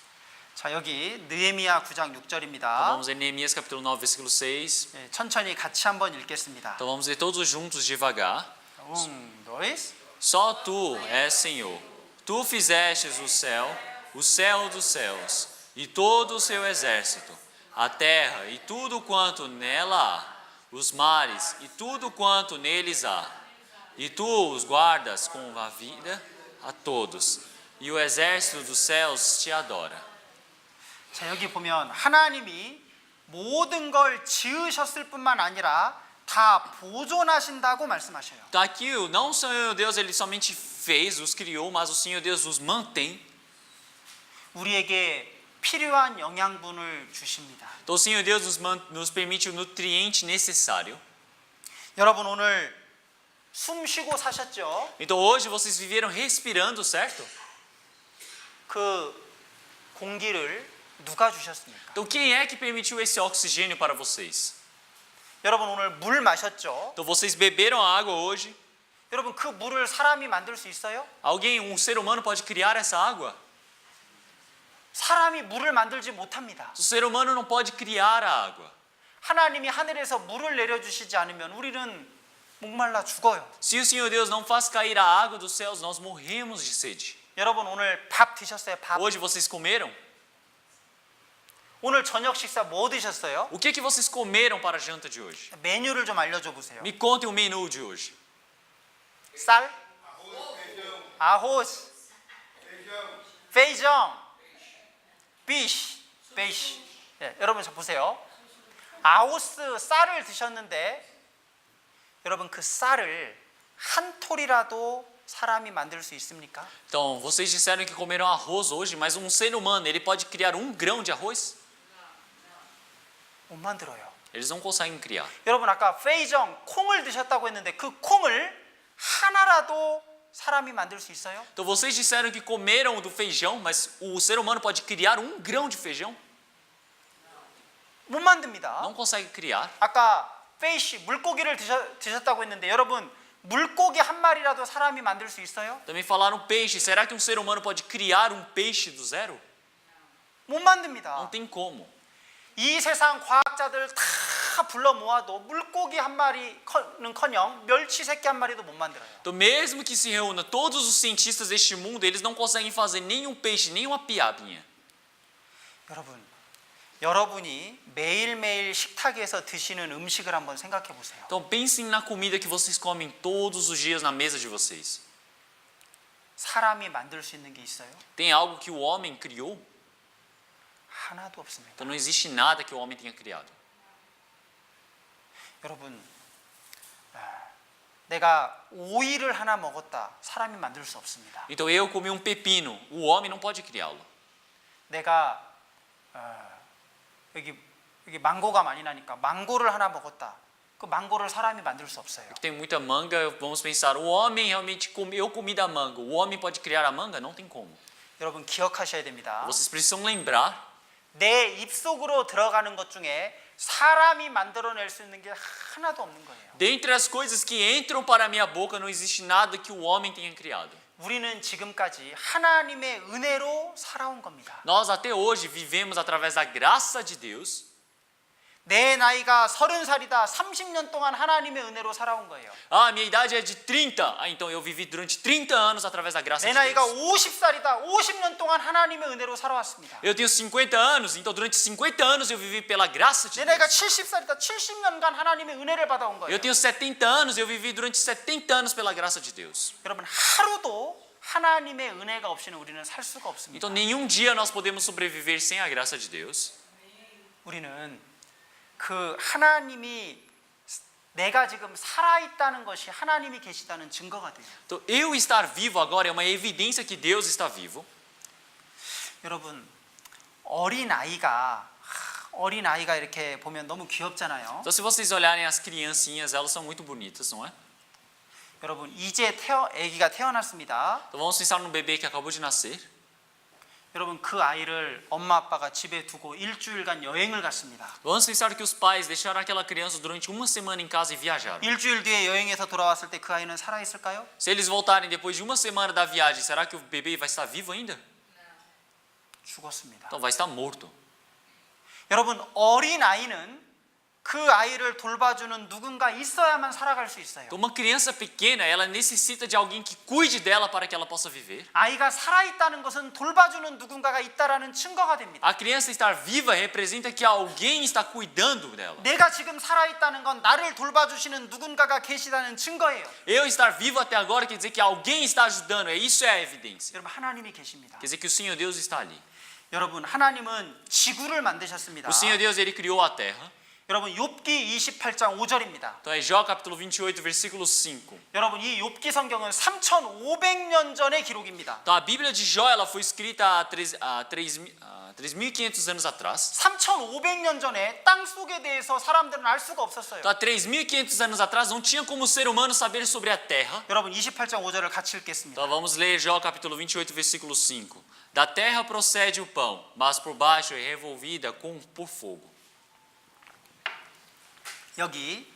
Speaker 1: 자 여기 느헤미야 9장 6절입니다.
Speaker 2: Então vamos ler Neemias capítulo 9, versículo 6.
Speaker 1: 천천히 같이 한번 읽겠습니다.
Speaker 2: Então vamos ler todos juntos devagar.
Speaker 1: dois.
Speaker 2: Só tu és Senhor. Tu fizestes o céu dos céus, e todo o seu exército, a terra e tudo quanto nela há, os mares e tudo quanto neles há. E tu os guardas com a vida a todos, e o exército dos céus te adora.
Speaker 1: 자 여기 보면 하나님이 모든 걸 지으셨을 뿐만 아니라 다 보존하신다고 말씀하셔요.
Speaker 2: Então aqui não o Senhor Deus ele somente fez, os criou, mas o Senhor Deus os mantém.
Speaker 1: 우리에게 필요한 영양분을 주십니다.
Speaker 2: Então o Senhor Deus nos permite o nutriente necessário.
Speaker 1: 여러분 오늘 숨 쉬고 사셨죠?
Speaker 2: Então hoje vocês viveram respirando, certo?
Speaker 1: 그 공기를 누가 주셨습니까?
Speaker 2: Então quem é que permitiu esse oxigênio para vocês?
Speaker 1: 여러분 오늘 물 마셨죠?
Speaker 2: Então vocês beberam a água hoje?
Speaker 1: 여러분 그 물을 사람이 만들 수 있어요?
Speaker 2: Alguém, um ser humano pode criar essa água?
Speaker 1: 사람이 물을 만들지 못합니다.
Speaker 2: O ser humano não pode criar a água.
Speaker 1: 하나님이 하늘에서 물을 내려주시지 않으면 우리는 목말라 죽어요.
Speaker 2: Se o Senhor Deus não faz cair a água dos céus, nós morremos de sede.
Speaker 1: 여러분 오늘 밥 드셨어요? 밥?
Speaker 2: Hoje vocês comeram?
Speaker 1: 오늘 저녁 식사 뭐 드셨어요?
Speaker 2: O que vocês comeram para a janta de hoje?
Speaker 1: 메뉴를 좀 알려줘 보세요.
Speaker 2: Me contem o menu de hoje.
Speaker 1: 쌀? 아호스? 페이정? 비시? 네, 여러분 저 보세요. 아호스 쌀을 드셨는데 여러분 그 쌀을 한 톨이라도 사람이 만들 수 있습니까?
Speaker 2: Então, vocês disseram que comeram arroz hoje, mas um ser humano, ele pode criar um grão de arroz?
Speaker 1: 못 만들어요.
Speaker 2: Eles não conseguem criar.
Speaker 1: 여러분 아까 페이정 콩을 드셨다고 했는데 그 콩을 하나라도 사람이 만들 수 있어요?
Speaker 2: Então, vocês disseram que comeram do feijão, mas o ser humano pode criar um grão de feijão?
Speaker 1: 못 만듭니다.
Speaker 2: Não consegue criar.
Speaker 1: 아까 페이시 물고기를 드셨다고 했는데 여러분 물고기 한 마리라도 사람이 만들 수 있어요?
Speaker 2: Também falaram peixe. Será que um ser humano pode criar um peixe do zero?
Speaker 1: 못 만듭니다.
Speaker 2: Não tem como.
Speaker 1: 이 세상 과학자들 다 불러 모아도 물고기 한 마리는커녕 멸치 새끼 한 마리도 못 만들어요.
Speaker 2: Então, mesmo que se reúna todos os cientistas deste mundo, eles não conseguem fazer nenhum peixe, nenhuma piabinha.
Speaker 1: 여러분이 매일매일 식탁에서 드시는 음식을 한번 생각해 보세요.
Speaker 2: Então, pensem na comida que vocês comem todos os dias na mesa de vocês.
Speaker 1: 사람이 만들 수 있는 게 있어요?
Speaker 2: Tem algo que o homem criou?
Speaker 1: 하나도 없습니다.
Speaker 2: Então, não existe nada que o homem tenha criado.
Speaker 1: 여러분, 내가 오이를 하나 먹었다. 사람이 만들 수 없습니다.
Speaker 2: Então, eu comi um pepino. O homem não pode criá-lo.
Speaker 1: 내가 여기 망고가 많이 나니까 망고를 하나 먹었다. 그 망고를 사람이 만들 수 없어요.
Speaker 2: Tem muita manga, vamos pensar, o homem realmente eu comi da manga. O homem pode criar a manga? Não tem como.
Speaker 1: 여러분 기억하셔야 됩니다.
Speaker 2: Vocês precisam lembrar,
Speaker 1: 내 입속으로 들어가는 것 중에 사람이 만들어낼 수 있는 게 하나도 없는 거예요.
Speaker 2: dentre as coisas que entram para a minha boca, não existe nada que o homem tenha criado.
Speaker 1: 우리는 지금까지 하나님의 은혜로 살아온 겁니다.
Speaker 2: Nós até hoje vivemos através da graça de Deus.
Speaker 1: 내 나이가 30살이다. 30년 동안 하나님의 은혜로 살아온 거예요.
Speaker 2: Ah, minha idade é de 30. Ah, então eu vivi durante 30 anos através da graça
Speaker 1: 내
Speaker 2: de
Speaker 1: 나이가
Speaker 2: Deus.
Speaker 1: 50살이다. 50년 동안 하나님의 은혜로 살아왔습니다.
Speaker 2: Eu tenho 50 anos, então durante 50 anos eu vivi pela graça de
Speaker 1: 내 나이가
Speaker 2: Deus.
Speaker 1: 70살이다. 70년간 하나님의 은혜를 받아온 거예요.
Speaker 2: Eu tenho 70 anos, eu vivi durante 70 anos pela graça de Deus.
Speaker 1: 여러분 하루도 하나님의 은혜가 없이는 우리는 살 수가 없습니다.
Speaker 2: Então nenhum dia nós podemos sobreviver sem a graça de Deus.
Speaker 1: 우리는 그 하나님이 내가 지금 살아있다는 것이 하나님이 계시다는 증거가 돼요.
Speaker 2: Então eu estar vivo agora é uma evidência que Deus está vivo.
Speaker 1: 여러분 어린아이가 이렇게 보면 너무 귀엽잖아요.
Speaker 2: Então se vocês olharem as criancinhas, elas são muito bonitas, não é?
Speaker 1: 여러분 이제 아기가 태어났습니다.
Speaker 2: Então vamos pensar num bebê que acabou de nascer.
Speaker 1: 여러분 그 아이를 엄마 아빠가 집에 두고 일주일간 여행을 갔습니다.
Speaker 2: Vamos pensar que os pais deixaram aquela criança durante uma semana em casa e viajaram.
Speaker 1: 일주일 뒤에 여행에서 돌아왔을 때 그 아이는 살아 있을까요?
Speaker 2: Se eles voltarem depois de uma semana da viagem, será que o bebê vai estar vivo ainda?
Speaker 1: 죽었습니다.
Speaker 2: Então vai estar morto.
Speaker 1: 여러분 어린아이는 그 아이를 돌봐주는 누군가 있어야만 살아갈 수 있어요.
Speaker 2: Então uma criança pequena, ela necessita de alguém que cuide dela para que ela possa viver.
Speaker 1: 아이가 살아있다는 것은 돌봐주는 누군가가 있다라는 증거가 됩니다.
Speaker 2: A criança estar viva representa que alguém está cuidando dela.
Speaker 1: 내가 지금 살아있다는 건 나를 돌봐주시는 누군가가 계시다는 증거예요.
Speaker 2: Eu estar vivo até agora quer dizer que alguém está ajudando. Isso é a evidência.
Speaker 1: 여러분 하나님이 계십니다.
Speaker 2: Quer dizer que o Senhor Deus está ali.
Speaker 1: 여러분 하나님은 지구를 만드셨습니다.
Speaker 2: O Senhor Deus, ele criou a terra.
Speaker 1: 여러분 욥기 28장 5절입니다.
Speaker 2: Então é Jó capítulo 28, versículo 5.
Speaker 1: 여러분 이 욥기 성경은 3,500년 전의 기록입니다.
Speaker 2: Então a Bíblia de Jó, ela foi escrita há 3.500 anos atrás.
Speaker 1: 3,500년 전에 땅 속에 대해서 사람들은 알 수가 없었어요.
Speaker 2: Então há 3.500 anos atrás não tinha como o ser humano saber sobre a terra.
Speaker 1: 여러분 28장 5절을 같이 읽겠습니다.
Speaker 2: Então vamos ler Jó capítulo 28, versículo 5. Da terra procede o pão, mas por baixo é revolvida por fogo.
Speaker 1: 여기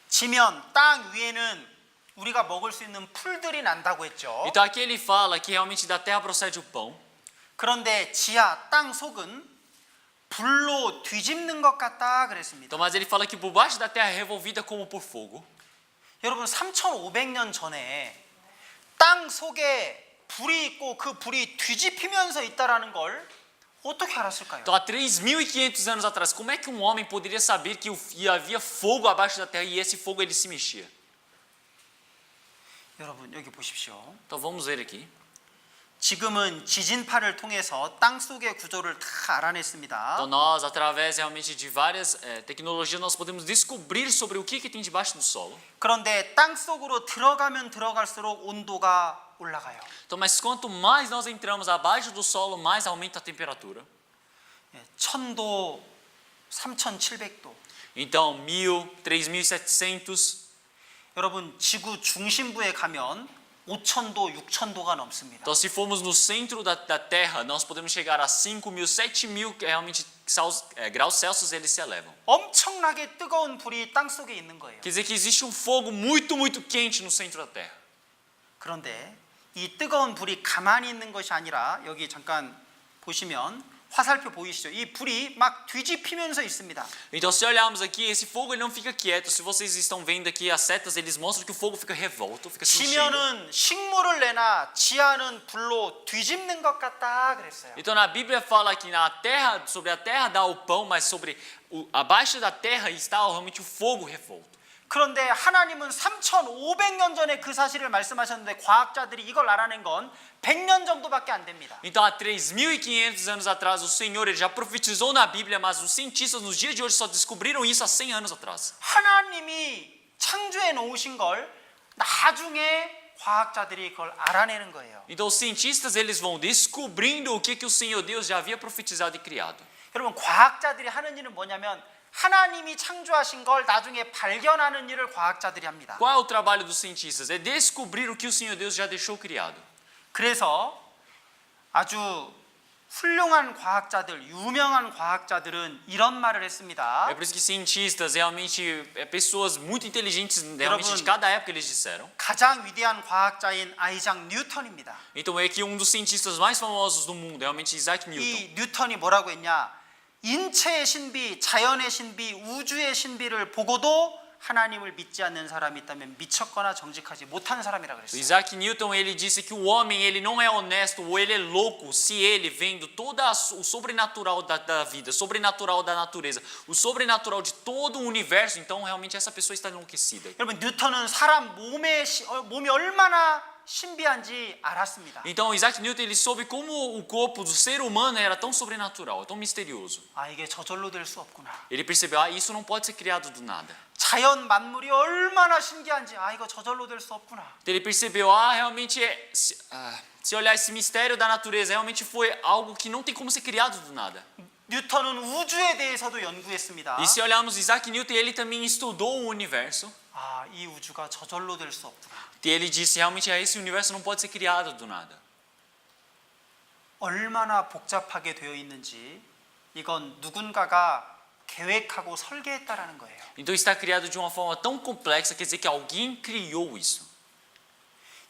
Speaker 1: 지면 땅 위에는 우리가 먹을 수 있는 풀들이 난다고 했죠.
Speaker 2: Então aqui ele fala que realmente da terra procede o pão.
Speaker 1: 그런데 지하 땅 속은 불로 뒤집는 것 같다 그랬습니다.
Speaker 2: Então, mas ele fala que por baixo da terra é revolvida como por fogo.
Speaker 1: 여러분 3,500년 전에 땅 속에 불이 있고 그 불이 뒤집히면서 있다라는 걸 어떻게 알았을까요?
Speaker 2: Então há 3.500 anos atrás, como é que um homem poderia saber que havia fogo abaixo da terra e esse fogo ele se mexia?
Speaker 1: 여러분 여기 보십시오.
Speaker 2: Então vamos ver aqui.
Speaker 1: 지금은 지진파를 통해서 땅 속의 구조를 다 알아냈습니다.
Speaker 2: Então nós, através realmente de várias tecnologias, nós podemos descobrir sobre o que tem debaixo do solo.
Speaker 1: 그런데 땅 속으로 들어가면 들어갈수록 온도가 올라가요.
Speaker 2: Então, mas quanto mais nós entramos abaixo do solo, mais aumenta a temperatura.
Speaker 1: 1000도, 3700도.
Speaker 2: Então 1.000, 3.700.
Speaker 1: 여러분 지구 중심부에 가면 5000도, 6000도가 넘습니다.
Speaker 2: Então, se formos no centro da Terra, nós podemos chegar a 5.000, 7.000, que realmente graus Celsius eles se elevam.
Speaker 1: 엄청나게 뜨거운 불이 땅 속에 있는 거예요.
Speaker 2: Quer dizer que existe um fogo muito, muito quente no centro da Terra.
Speaker 1: 그런데 이 뜨거운 불이 가만히 있는 것이 아니라 여기 잠깐 보시면 화살표 보이시죠? 이 불이 막 뒤집히면서 있습니다.
Speaker 2: Então, se olharmos aqui, esse fogo ele não fica quieto. Se vocês estão vendo aqui as setas, eles mostram que o fogo fica revolto, fica se mexendo.
Speaker 1: 지면은 식물을 내나 지하는 불로 뒤집는 것 같다 그랬어요.
Speaker 2: Então, na Bíblia fala que na terra, sobre a terra dá o pão, mas sobre abaixo da terra está realmente o fogo revolto.
Speaker 1: 그런데 하나님은 3,500년 전에 그 사실을 말씀하셨는데 과학자들이 이걸 알아낸 건 100년 정도밖에 안 됩니다.
Speaker 2: Então, há 3.500 anos atrás, o Senhor ele já profetizou na Bíblia, mas os cientistas nos dias de hoje só descobriram isso há 100 anos atrás.
Speaker 1: 하나님이 창조해 놓으신 걸 나중에 과학자들이 그걸 알아내는 거예요.
Speaker 2: Então, os cientistas eles vão descobrindo o que o Senhor Deus já havia profetizado e criado.
Speaker 1: 여러분 과학자들이 하는 일은 뭐냐면 하나님이 창조하신 걸 나중에 발견하는 일을 과학자들이 합니다.
Speaker 2: Qual é o trabalho dos cientistas? É descobrir o que o Senhor Deus já deixou criado.
Speaker 1: 그래서 아주 훌륭한 과학자들, 유명한 과학자들은 이런 말을 했습니다.
Speaker 2: É por isso que cientistas, realmente, pessoas muito inteligentes, realmente de cada época eles disseram.
Speaker 1: 가장 위대한 과학자인 아이작 뉴턴입니다.
Speaker 2: Então é que um dos cientistas mais famosos do mundo, realmente Isaac Newton.
Speaker 1: 이 뉴턴이 뭐라고 했냐? 인체의 신비, 자연의 신비, 우주의 신비를 보고도 하나님을 믿지 않는 사람이 있다면 미쳤거나 정직하지 못한 사람이라 그랬어요.
Speaker 2: Isaac Newton ele disse que o homem ele não é honesto ou ele é louco se ele vendo todo o sobrenatural da vida, sobrenatural da natureza, o sobrenatural de todo o universo, então realmente essa pessoa está enlouquecida.
Speaker 1: 여러분 뉴턴은 사람 몸이 얼마나 신비한지 알았습니다.
Speaker 2: Então Isaac Newton ele soube como o corpo do ser humano era tão sobrenatural, tão misterioso.
Speaker 1: 아 이게 저절로 될 수 없구나.
Speaker 2: Ele percebeu, isso não pode ser criado do nada.
Speaker 1: 자연 만물이 얼마나 신기한지 아 이거 저절로 될 수 없구나.
Speaker 2: Então ele percebeu, realmente se olhar esse mistério da natureza, realmente foi algo que não tem como ser criado do nada.
Speaker 1: 뉴턴은 우주에 대해서도 연구했습니다.
Speaker 2: E se olharmos Isaac Newton, ele também estudou o universo.
Speaker 1: 아, 이 우주가 저절로 될 수 없구나.
Speaker 2: E ele disse, realmente esse universo não pode ser criado do nada.
Speaker 1: 얼마나 복잡하게 되어 있는지 이건 누군가가 계획하고 설계했다라는 거예요.
Speaker 2: Então está criado de uma forma tão complexa, quer dizer que alguém criou isso.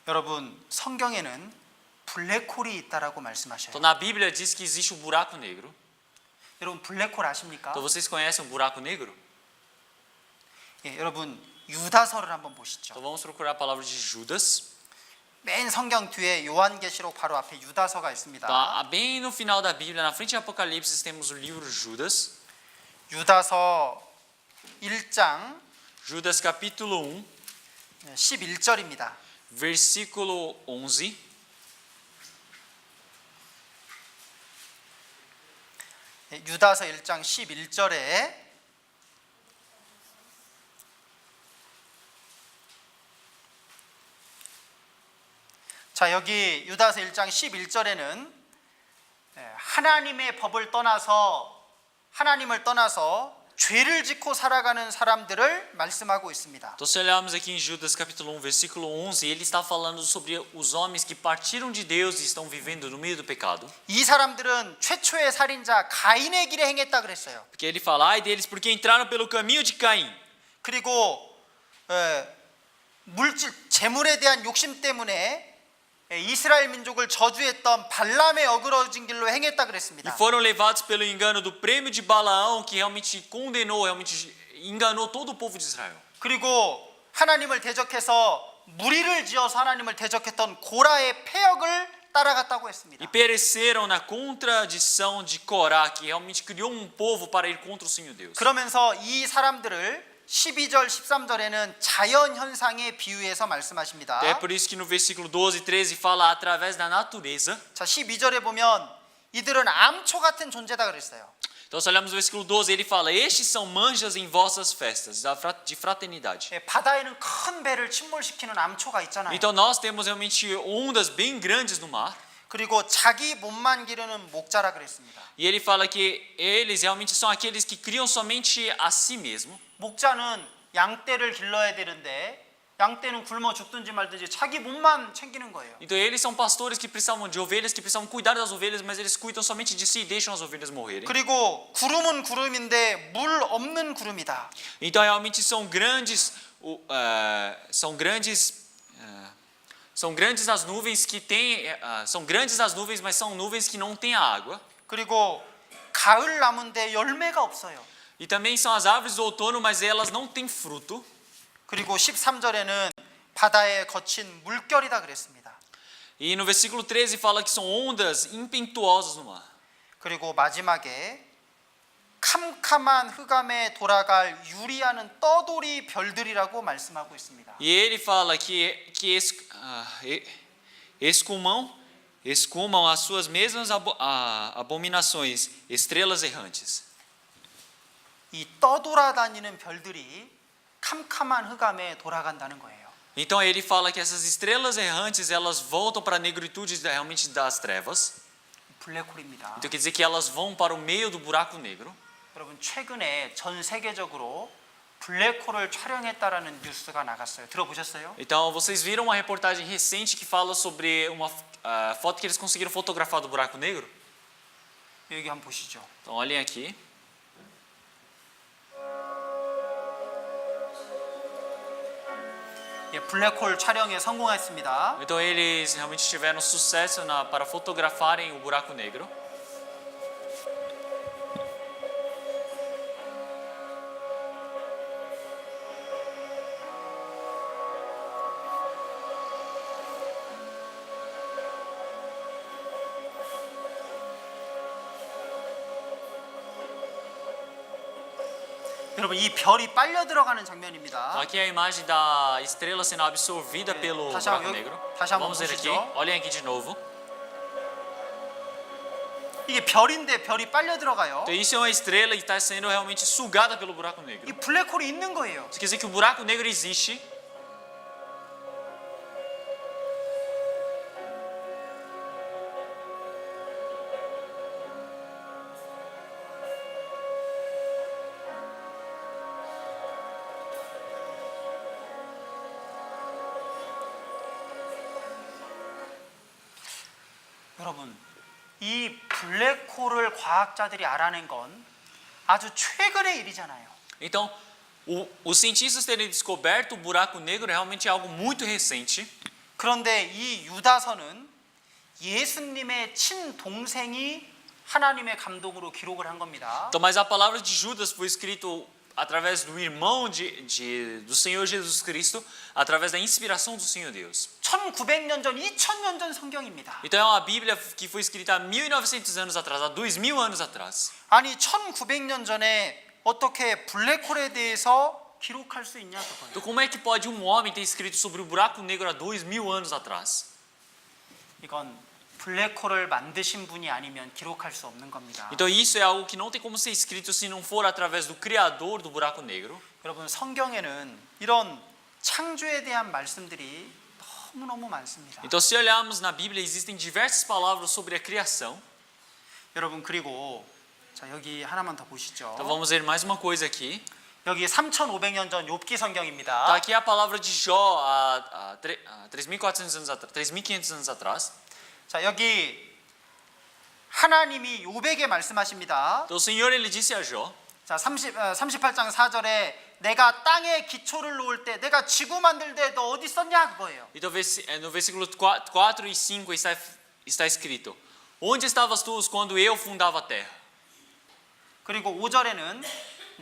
Speaker 1: 여러분 성경에는 블랙홀이 있다라고 말씀하셔요.
Speaker 2: Então na Bíblia diz que existe um buraco negro.
Speaker 1: 여러분 블랙홀 아십니까?
Speaker 2: Então vocês conhecem um buraco negro?
Speaker 1: 예, 여러분 유다서를 한번 보시죠.
Speaker 2: Então vamos procurar a palavra de Judas.
Speaker 1: 맨 성경 뒤에 요한계시록 바로 앞에 유다서가 있습니다.
Speaker 2: Tá, bem no final da Bíblia, na frente de Apocalipse, temos o livro Judas.
Speaker 1: 유다서 1장
Speaker 2: Judas capítulo 1,
Speaker 1: 11절입니다.
Speaker 2: versículo 11.
Speaker 1: 유다서 1장 11절에 자 여기 유다서 1장 11절에는 하나님의 법을 떠나서 하나님을 떠나서 죄를 짓고 살아가는 사람들을 말씀하고 있습니다.
Speaker 2: Então, se olharmos aqui em Judas capítulo 1, versículo 11, ele está falando sobre os homens que partiram de Deus e estão vivendo no meio do pecado.
Speaker 1: 이 사람들은 최초의 살인자 가인의 길에 행했다 그랬어요.
Speaker 2: Porque ele fala, ai deles, porque entraram pelo caminho de Caim.
Speaker 1: 그리고 물질 재물에 대한 욕심 때문에 이스라엘 민족을 저주했던 발람의 어그러진 길로 행했다
Speaker 2: E
Speaker 1: 그랬습니다.
Speaker 2: foram levados pelo engano do prêmio de Balaão, que realmente condenou, realmente enganou todo o povo de Israel.
Speaker 1: 그리고 하나님을 대적해서 무리를 지어서 하나님을 대적했던 고라의 패역을 따라갔다고 했습니다.
Speaker 2: E pereceram na contradição de Corá, que realmente criou um povo para ir contra o Senhor Deus.
Speaker 1: 그러면서 이 사람들을 12절 13절에는 자연 현상에 비유해서 말씀하십니다.
Speaker 2: É por isso que no versículo 12 e 13 fala através da natureza.
Speaker 1: 자 12절에 보면 이들은 암초 같은 존재다 그랬어요.
Speaker 2: Então, se olharmos o versículo 12, ele fala: Estes são manjas em vossas festas, de fraternidade.
Speaker 1: 바다에는 큰 배를 침몰시키는 암초가 있잖아요.
Speaker 2: Então, nós temos realmente ondas bem grandes no mar.
Speaker 1: 그리고 자기 몸만 기르는 목자라 그랬습니다.
Speaker 2: E ele fala que eles realmente são aqueles que criam somente a si mesmo.
Speaker 1: 목자는 양떼를 길러야 되는데 양떼는 굶어 죽든지 말든지 자기 몸만 챙기는 거예요.
Speaker 2: Então, eles são pastores que precisavam de ovelhas, que precisavam cuidar das ovelhas, mas eles cuidam somente de si e deixam as ovelhas morrerem.
Speaker 1: 그리고 구름은 구름인데 물 없는 구름이다.
Speaker 2: Então, realmente são grandes as nuvens que têm, são grandes as nuvens, mas são nuvens que não têm água.
Speaker 1: 그리고 가을 나무인데 열매가 없어요.
Speaker 2: E também são as árvores do outono, mas elas não têm fruto.
Speaker 1: 그리고 13절에는 바다에 거친 물결이다 그랬습니다.
Speaker 2: E no versículo 13 fala que são ondas impetuosas no mar.
Speaker 1: 그리고 마지막에 캄캄한 흑암에 돌아갈 유리하는 떠돌이 별들이라고 말씀하고 있습니다.
Speaker 2: E ele fala que escumam as suas mesmas abominações, estrelas errantes.
Speaker 1: 이 떠돌아다니는 별들이 캄캄한 흑암에 돌아간다는 거예요.
Speaker 2: Então ele fala que essas estrelas errantes elas voltam para a negritude realmente das trevas.
Speaker 1: 블랙홀입니다.
Speaker 2: Então quer dizer que elas vão para o meio do buraco negro.
Speaker 1: 여러분 최근에 전 세계적으로 블랙홀을 촬영했다라는 뉴스가 나갔어요. 들어보셨어요?
Speaker 2: Então vocês viram uma reportagem recente que fala sobre uma foto que eles conseguiram fotografar do buraco negro?
Speaker 1: 여기 한번 보시죠.
Speaker 2: Então olhem aqui.
Speaker 1: 예, 블랙홀 촬영에 성공했습니다.
Speaker 2: Então eles realmente tiveram sucesso para fotografarem o buraco negro.
Speaker 1: 여러분 이 별이 빨려 들어가는 장면입니다.
Speaker 2: Então aqui é a imagem da estrela sendo absorvida pelo
Speaker 1: 다시
Speaker 2: buraco
Speaker 1: 한번
Speaker 2: negro.
Speaker 1: 다시 한번
Speaker 2: Vamos ver aqui.
Speaker 1: 보시죠.
Speaker 2: Olhem aqui de novo.
Speaker 1: 이게 별인데 별이 빨려 들어가요.
Speaker 2: Então isso é uma estrela que está sendo realmente sugada pelo buraco negro.
Speaker 1: 이 블랙홀이 있는 거예요.
Speaker 2: Isso quer dizer que o buraco negro existe.
Speaker 1: 여러분 이 블랙홀을 과학자들이 알아낸 건 아주 최근의 일이잖아요.
Speaker 2: Então, os cientistas terem descoberto o buraco negro realmente é algo muito recente.
Speaker 1: 그런데 이 유다서는 예수님의 친동생이 하나님의 감동으로 기록을 한 겁니다.
Speaker 2: Então, mas a palavra de Judas foi escrito através do irmão do Senhor Jesus Cristo, através da inspiração do Senhor Deus.
Speaker 1: 1900년 전, 2000년 전 성경입니다.
Speaker 2: Então é uma Bíblia que foi escrita há 1900 anos atrás, há 2000 anos atrás.
Speaker 1: 아니 1900년 전에 어떻게 블랙홀에 대해서 기록할 수 있냐 그거예요.
Speaker 2: Então como é que pode um homem ter escrito sobre o buraco negro há 2000 anos atrás?
Speaker 1: 이건 블랙홀을 만드신 분이 아니면 기록할 수 없는 겁니다.
Speaker 2: Então isso é algo que não tem como ser escrito se não for através do criador do buraco negro.
Speaker 1: 여러분 성경에는 이런 창조에 대한 말씀들이 너무너무 많습니다.
Speaker 2: Então se olharmos na Bíblia existem diversas palavras sobre a criação.
Speaker 1: 여러분 그리고 자 여기 하나만 더 보시죠.
Speaker 2: Então vamos ver mais uma coisa aqui.
Speaker 1: 여기 3,500년 전 욥기
Speaker 2: Tá
Speaker 1: 성경입니다.
Speaker 2: aqui a palavra de Jó há 3.400 anos atrás, 3.500 anos atrás.
Speaker 1: 자 여기 하나님이 욥에게 말씀하십니다.
Speaker 2: Então o Senhor ele disse a Jó.
Speaker 1: 자 38장 4절에 내가 땅에 기초를 놓을 때 내가 지구 만들 때 너 어디 있었냐 그거예요.
Speaker 2: Então no versículo 4 e 5 está escrito: Onde estavas tu quando eu fundava a terra?
Speaker 1: 그리고 5절에는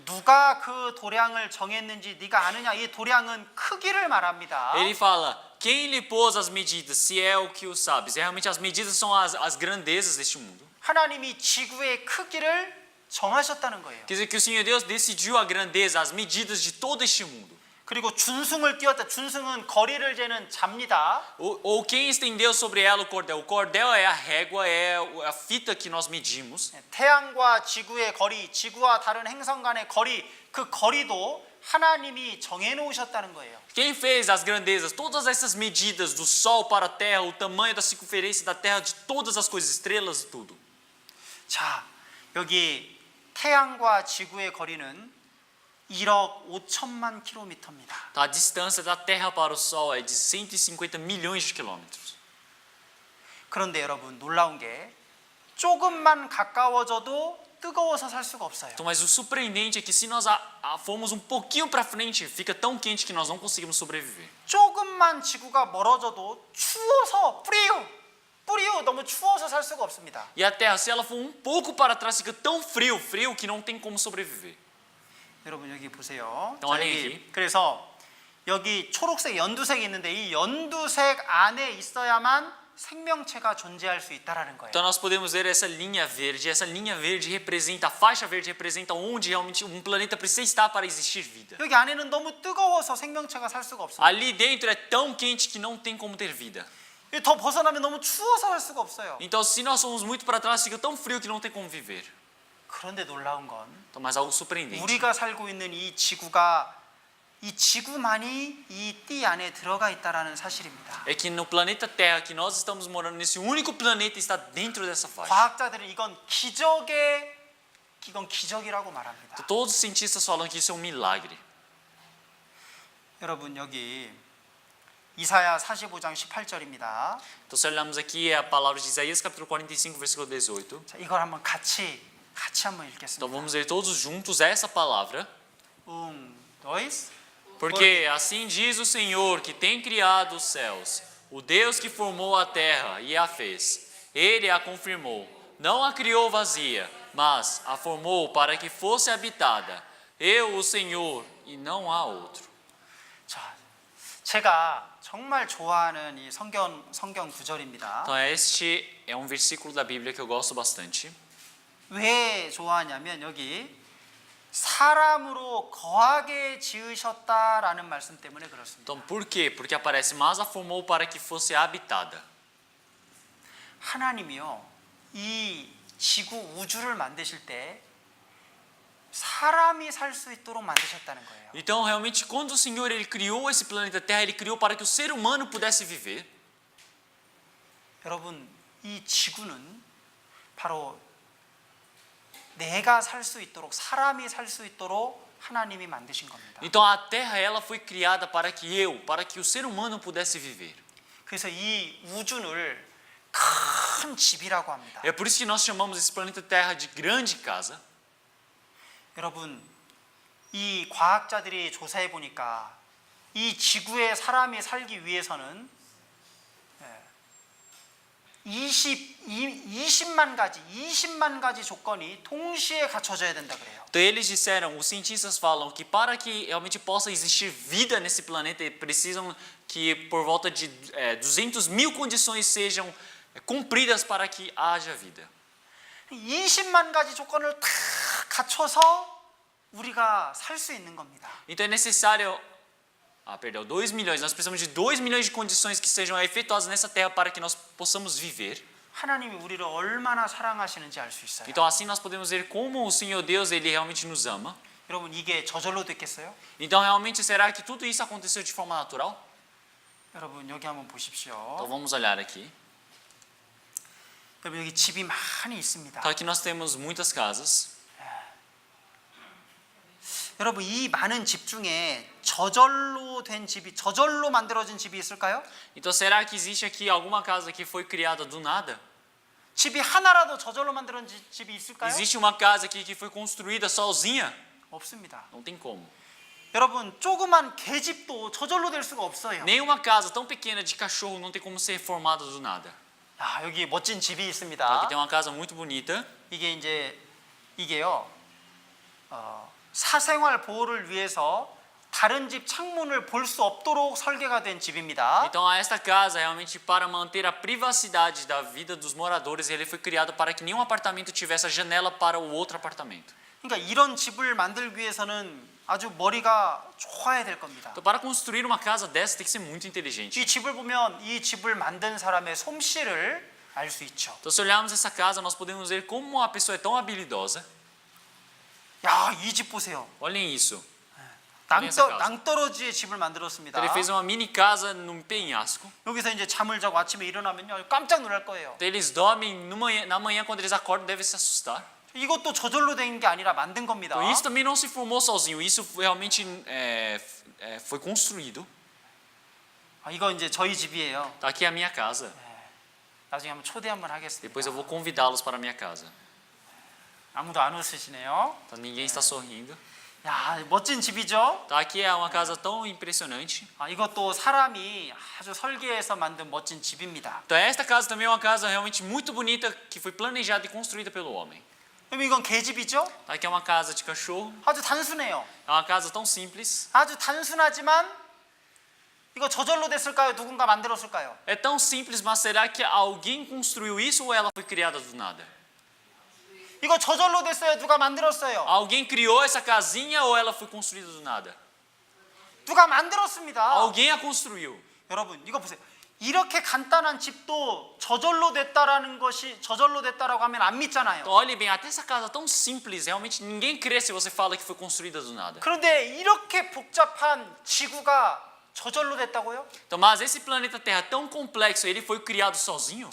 Speaker 1: 누가 그 도량을 정했는지 네가 아느냐. 이 도량은 크기를 말합니다.
Speaker 2: Ele fala: Quem lhe pôs as medidas, se é o que o sabes? Realmente as medidas são as grandezas deste mundo.
Speaker 1: 하나님이 지구의 크기를 정하셨다는 거예요.
Speaker 2: Quer dizer que o Senhor Deus decidiu a grandeza, as medidas de todo este mundo.
Speaker 1: 그리고 준승을 띄웠다. 준승은 거리를 재는 잡니다.
Speaker 2: Ou quem estendeu sobre ela o cordel? O cordel é a régua, é a fita que nós medimos.
Speaker 1: 태양과 지구의 거리, 지구와 다른 행성 간의 거리, 그 거리도 하나님이 정해 놓으셨다는 거예요.
Speaker 2: Quem fez as grandezas? Todas essas medidas do sol para a terra, o tamanho da circunferência da terra, de todas as coisas, estrelas e tudo.
Speaker 1: 자, 여기 태양과 지구의 거리는 1억 5천만 킬로미터입니다.
Speaker 2: A distância da terra para o sol é de 150 milhões de quilômetros.
Speaker 1: 그런데 여러분 놀라운 게 조금만 가까워져도 뜨거워서 살 수가 없어요.
Speaker 2: Então, mas o surpreendente é que se nós formos um pouquinho para frente, fica tão quente que nós não conseguimos sobreviver.
Speaker 1: 조금만 지구가 멀어져도 추워서 뿌리요 너무 추워서 살 수가 없습니다.
Speaker 2: E a terra, se ela for um pouco para trás, fica tão frio que não tem como sobreviver.
Speaker 1: 여러분 여기 보세요.
Speaker 2: 자, 여기.
Speaker 1: 그래서 여기 초록색, 연두색이 있는데 이 연두색 안에 있어야만 생명체가 존재할 수 있다라는 거예요.
Speaker 2: Então nós podemos ver essa linha verde. Essa linha verde representa, a faixa verde representa onde realmente um planeta precisa estar para existir vida.
Speaker 1: 여기 안에는 너무 뜨거워서 생명체가 살 수가 없습니다.
Speaker 2: Ali dentro é tão quente que não tem como ter vida.
Speaker 1: 더 벗어나면 너무 추워서 살 수가 없어요.
Speaker 2: Então se nós somos muito para trás, fica tão frio que não tem como viver.
Speaker 1: 그런데 놀라운 건
Speaker 2: Então, mas algo surpreendente.
Speaker 1: 우리가 살고 있는 이 지구가 이 지구만이 이 띠 안에 들어가 있다라는 사실입니다.
Speaker 2: é que no planeta Terra, que nós estamos morando nesse único planeta, está dentro dessa faixa.
Speaker 1: 과학자들은 이건 기적이라고 말합니다.
Speaker 2: Todos os cientistas falam que isso é um milagre.
Speaker 1: 여러분 여기 이사야 45장 18절입니다.
Speaker 2: Então, se olharmos aqui, é a palavra de Isaías, capítulo 45, versículo 18.
Speaker 1: 자, 이걸 한번 같이 한번
Speaker 2: Então,
Speaker 1: 읽겠습니다.
Speaker 2: vamos ler todos juntos essa palavra.
Speaker 1: dois.
Speaker 2: Porque assim diz o Senhor que tem criado os céus, o Deus que formou a terra e a fez. Ele a confirmou. Não a criou vazia, mas a formou para que fosse habitada. Eu, o Senhor, e não há outro.
Speaker 1: 자, 제가 정말 좋아하는 이 성경 구절입니다.
Speaker 2: Então, este é um versículo da Bíblia que eu gosto bastante.
Speaker 1: 왜 좋아하냐면 여기 사람으로 거하게 지으셨다라는 말씀 때문에 그렇습니다.
Speaker 2: Então, por quê? Porque aparece, mas a formou para que fosse habitada.
Speaker 1: 하나님이요, 이 지구 우주를 만드실 때 사람이 살 수 있도록 만드셨다는 거예요.
Speaker 2: Então, realmente, quando o Senhor ele criou esse planeta Terra, ele criou para que o ser humano pudesse viver.
Speaker 1: 여러분, 이 지구는 바로 내가 살 수 있도록, 사람이 살 수 있도록 하나님이 만드신 겁니다.
Speaker 2: Então, a Terra ela foi criada para que o ser humano pudesse viver.
Speaker 1: 그래서 이 우주를 큰 집이라고 합니다.
Speaker 2: É por isso que nós chamamos esse planeta Terra de grande casa.
Speaker 1: 여러분, 이 과학자들이 조사해 보니까 이 지구에 사람이 살기 위해서는 20만 가지 조건이 동시에 갖춰져야 된다 그래요.
Speaker 2: Então, eles disseram, os cientistas falam que para que realmente possa existir vida nesse planeta, precisam que por volta de 200.000 condições sejam cumpridas para que haja vida.
Speaker 1: 20만 가지 조건을 다 갖춰서 우리가 살 수 있는 겁니다.
Speaker 2: Então é necessário, 2 milhões, nós precisamos de 2 milhões de condições que sejam efetuadas nessa terra para que nós possamos viver.
Speaker 1: 하나님이 우리를 얼마나 사랑하시는지 알 수 있어요.
Speaker 2: Então assim nós podemos ver como o Senhor Deus ele realmente nos ama.
Speaker 1: 여러분, 이게 저절로 됐겠어요?
Speaker 2: Então realmente será que tudo isso aconteceu de forma natural?
Speaker 1: 여러분, 여기 한번 보십시오.
Speaker 2: Então vamos olhar aqui.
Speaker 1: 여러분, 여기 집이 많이 있습니다.
Speaker 2: Então aqui nós temos muitas casas.
Speaker 1: 여러분, 이 많은 집 중에 저절로 만들어진 집이 있을까요?
Speaker 2: Então será que existe aqui alguma casa que foi criada do nada?
Speaker 1: 집이 하나라도 저절로 만들어진 집이 있을까요?
Speaker 2: Existe uma casa aqui que foi construída sozinha?
Speaker 1: 없습니다.
Speaker 2: Não tem como.
Speaker 1: 여러분, 조그만 개집도 저절로 될 수가 없어요.
Speaker 2: Nenhuma casa tão pequena de cachorro não tem como ser formada do nada.
Speaker 1: 여기 멋진 집이
Speaker 2: Então,
Speaker 1: 있습니다.
Speaker 2: aqui tem uma casa muito bonita.
Speaker 1: 이게요, 사생활 보호를 위해서 다른 집 창문을 볼 수 없도록 설계가 된 집입니다.
Speaker 2: Então esta casa realmente para manter a privacidade da vida dos moradores, ele foi criado para que nenhum apartamento tivesse a janela para o outro apartamento.
Speaker 1: 그러니까 이런 집을 만들기 위해서는 아주 머리가 좋아야 될 겁니다.
Speaker 2: Então para construir uma casa dessa tem que ser muito inteligente.
Speaker 1: 이 집을 보면 이 집을 만든 사람의 솜씨를 알 수 있죠.
Speaker 2: Então se olharmos essa casa, nós podemos ver como a pessoa é tão habilidosa.
Speaker 1: 이 집 보세요.
Speaker 2: Olhem isso.
Speaker 1: 낭떠러지의 집을 만들었습니다.
Speaker 2: Então, ele fez uma mini casa num penhasco.
Speaker 1: 여기서 이제 잠을 자고 아침에 일어나면요, 깜짝 놀랄 거예요.
Speaker 2: Então, eles dormem na manhã quando eles acordam devem se assustar.
Speaker 1: 이것도 저절로 된 게 아니라 만든 겁니다.
Speaker 2: Então, isso também não se formou sozinho. Isso realmente foi construído.
Speaker 1: 이거 이제 저희 집이에요.
Speaker 2: Tá aqui a minha casa.
Speaker 1: 나중에 한번 초대 한번 하겠습니다.
Speaker 2: Depois eu vou convidá-los para a minha casa.
Speaker 1: 아무도 안 웃으시네요.
Speaker 2: Então, ninguém está sorrindo.
Speaker 1: 멋진 집이죠?
Speaker 2: Tá aqui é uma casa tão impressionante.
Speaker 1: 이것도 사람이 아주 설계해서 만든 멋진 집입니다.
Speaker 2: Então esta casa também é uma casa realmente muito bonita que foi planejada e construída pelo homem.
Speaker 1: 그럼 이건 개집이죠?
Speaker 2: Tá aqui é uma casa de cachorro.
Speaker 1: 아주 단순해요.
Speaker 2: É uma casa tão simples.
Speaker 1: 아주 단순하지만 이거 저절로 됐을까요? 누군가 만들었을까요?
Speaker 2: É tão simples, mas será que alguém construiu isso ou ela foi criada do nada?
Speaker 1: 이거 저절로 됐어요? 누가 만들었어요?
Speaker 2: Alguém criou essa casinha ou ela foi construída do nada?
Speaker 1: 누가 만들었습니다.
Speaker 2: Alguém a construiu.
Speaker 1: 여러분, 이거 보세요. 이렇게 간단한 집도 저절로 됐다라고 하면 안 믿잖아요.
Speaker 2: Então olhe bem, até essa casa tão simples, realmente ninguém crê se você fala que foi construída do nada.
Speaker 1: 그런데 이렇게 복잡한 지구가 저절로 됐다고요?
Speaker 2: Então, mas esse planeta Terra tão complexo, ele foi criado sozinho?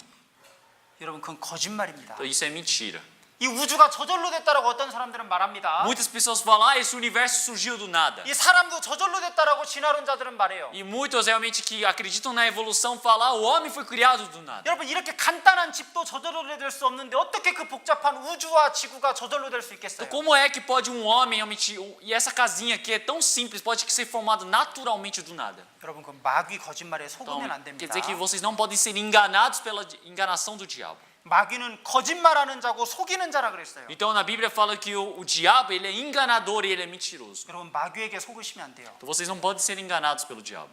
Speaker 1: 여러분 그건 거짓말입니다.
Speaker 2: Então isso é mentira.
Speaker 1: 이 우주가 저절로 됐다라고 어떤 사람들은 말합니다.
Speaker 2: Muitas pessoas falam, esse universo surgiu do nada.
Speaker 1: 이 사람도 저절로 됐다라고 진화론자들은 말해요.
Speaker 2: E muitos realmente que acreditam na evolução falam, o homem foi criado do nada.
Speaker 1: 여러분 이렇게 간단한 집도 저절로 될 수 없는데 어떻게 그 복잡한 우주와 지구가 저절로 될 수 있겠어요?
Speaker 2: Então como é que pode um homem realmente, e essa casinha que é tão simples, pode ser formada naturalmente do nada?
Speaker 1: 여러분 그 마귀 거짓말에
Speaker 2: Então,
Speaker 1: 속으면 안
Speaker 2: quer
Speaker 1: 됩니다.
Speaker 2: dizer que vocês não podem ser enganados pela enganação do diabo.
Speaker 1: 마귀는 거짓말하는 자고 속이는 자라 그랬어요.
Speaker 2: Então na Bíblia fala que o diabo ele é enganador e ele é mentiroso.
Speaker 1: 여러분 마귀에게 속으시면 안 돼요.
Speaker 2: Então vocês não podem ser enganados pelo diabo.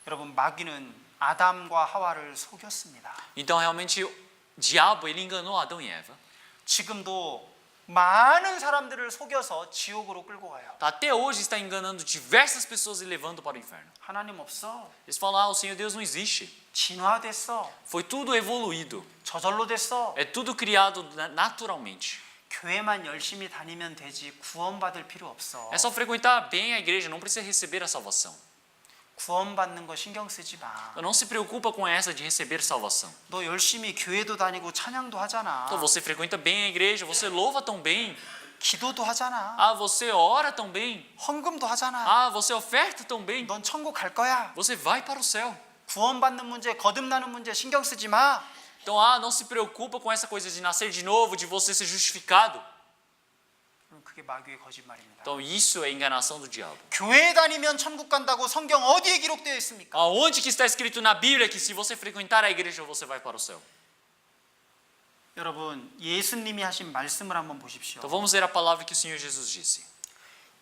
Speaker 1: 여러분 마귀는 아담과 하와를 속였습니다.
Speaker 2: Então realmente o diabo ele enganou Adão e Eva.
Speaker 1: 지금도 많은 사람들을 속여서 지옥으로 끌고 가요.
Speaker 2: Até hoje está enganando diversas pessoas e levando para o inferno.
Speaker 1: 하나님 없어.
Speaker 2: Eles falam, o Senhor Deus não existe.
Speaker 1: 진화됐어.
Speaker 2: Foi tudo evoluído.
Speaker 1: 저절로 됐어.
Speaker 2: É tudo criado naturalmente.
Speaker 1: 교회만 열심히 다니면 되지 구원받을 필요 없어.
Speaker 2: É só frequentar bem a igreja, não precisa receber a salvação.
Speaker 1: 구원받는 거 신경 쓰지 마.
Speaker 2: Então não se preocupa com essa de receber salvação.
Speaker 1: 너 열심히 교회도 다니고 찬양도 하잖아.
Speaker 2: Então você frequenta bem a igreja, você louva tão bem.
Speaker 1: 기도도 하잖아.
Speaker 2: Ah, você ora tão bem.
Speaker 1: 헌금도 하잖아.
Speaker 2: Ah, você oferta tão bem.
Speaker 1: 넌 천국 갈 거야.
Speaker 2: Você vai para o céu.
Speaker 1: 구원받는 문제, 거듭나는 문제 신경 쓰지 마.
Speaker 2: Então, não se preocupa com essa coisa de nascer de novo, de você ser justificado.
Speaker 1: 그럼 그게 마귀의 거짓말입니다.
Speaker 2: Então, isso é enganação do diabo.
Speaker 1: 교회 다니면 천국 간다고 성경 어디에 기록되어 있습니까?
Speaker 2: Aonde que está escrito na Bíblia que se você frequentar a igreja você vai para o céu?
Speaker 1: 여러분 예수님이 하신 말씀을 한번 보십시오.
Speaker 2: Então vamos ver a palavra que o Senhor Jesus disse.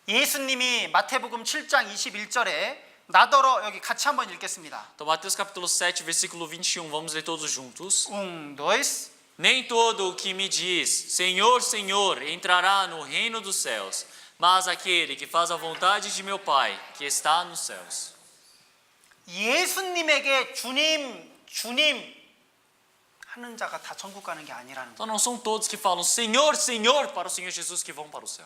Speaker 1: 예수님이 마태복음 7장 21절에 나더러 여기 같이 한번 읽겠습니다.
Speaker 2: Então Mateus capítulo 7, versículo 21, vamos ler todos juntos.
Speaker 1: dois.
Speaker 2: Nem todo o que me diz, Senhor, Senhor, entrará no reino dos céus, mas aquele que faz a vontade de meu Pai, que está nos céus.
Speaker 1: 예수님에게 주님 하는 자가 다 천국 가는 게 아니라는 거예요.
Speaker 2: Então não são todos que falam Senhor, Senhor para o Senhor Jesus que vão para o céu.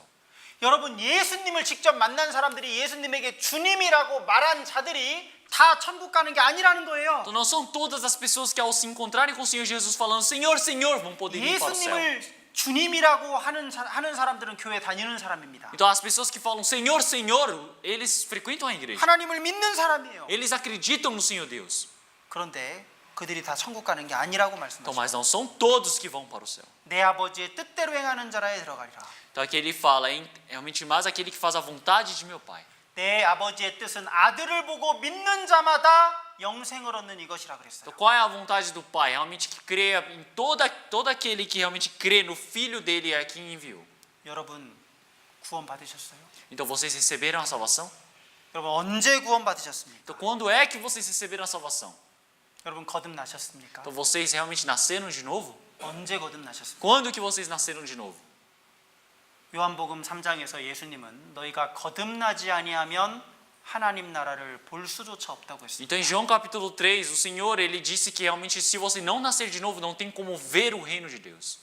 Speaker 1: 여러분 예수님을 직접 만난 사람들이 예수님에게 주님이라고 말한 자들이 다 천국 가는 게 아니라는 거예요.
Speaker 2: Então não são todas as pessoas que ao se encontrarem com o Senhor Jesus falando Senhor, Senhor vão poder ir para o céu.
Speaker 1: 예수님을 주님이라고 하는 사람들은 교회 다니는 사람입니다.
Speaker 2: Então as pessoas que falam Senhor, Senhor, eles frequentam a igreja.
Speaker 1: 하나님을 믿는 사람이에요.
Speaker 2: Eles acreditam no Senhor Deus.
Speaker 1: 그런데 그들이 다 천국 가는 게 아니라고
Speaker 2: Então,
Speaker 1: 말씀하셨어요.
Speaker 2: mas não são todos que vão para o céu.
Speaker 1: 내 아버지의 뜻대로 행하는 자라에 들어가리라.
Speaker 2: Então aqui ele fala, realmente mais aquele que faz a vontade de meu Pai.
Speaker 1: 내 아버지의 뜻은 아들을 보고 믿는 자마다 영생을 얻는 이것이라 그랬어요.
Speaker 2: Então qual é a vontade do Pai? Realmente que crê em todo aquele que realmente crê no Filho dele é quem enviou.
Speaker 1: 여러분 구원 받으셨어요?
Speaker 2: Então vocês receberam a salvação?
Speaker 1: 여러분 언제 구원 받으셨습니까?
Speaker 2: Então quando é que vocês receberam a salvação?
Speaker 1: 여러분 거듭나셨습니까?
Speaker 2: Então vocês realmente nasceram de novo?
Speaker 1: 언제 거듭나셨습니까?
Speaker 2: Quando que vocês nasceram de novo?
Speaker 1: 요한복음 3장에서 예수님은 너희가 거듭나지 아니하면 하나님 나라를 볼 수조차 없다고 했습니다.
Speaker 2: Então em João capítulo 3, o Senhor ele disse que realmente se você não nascer de novo não tem como ver o reino de Deus.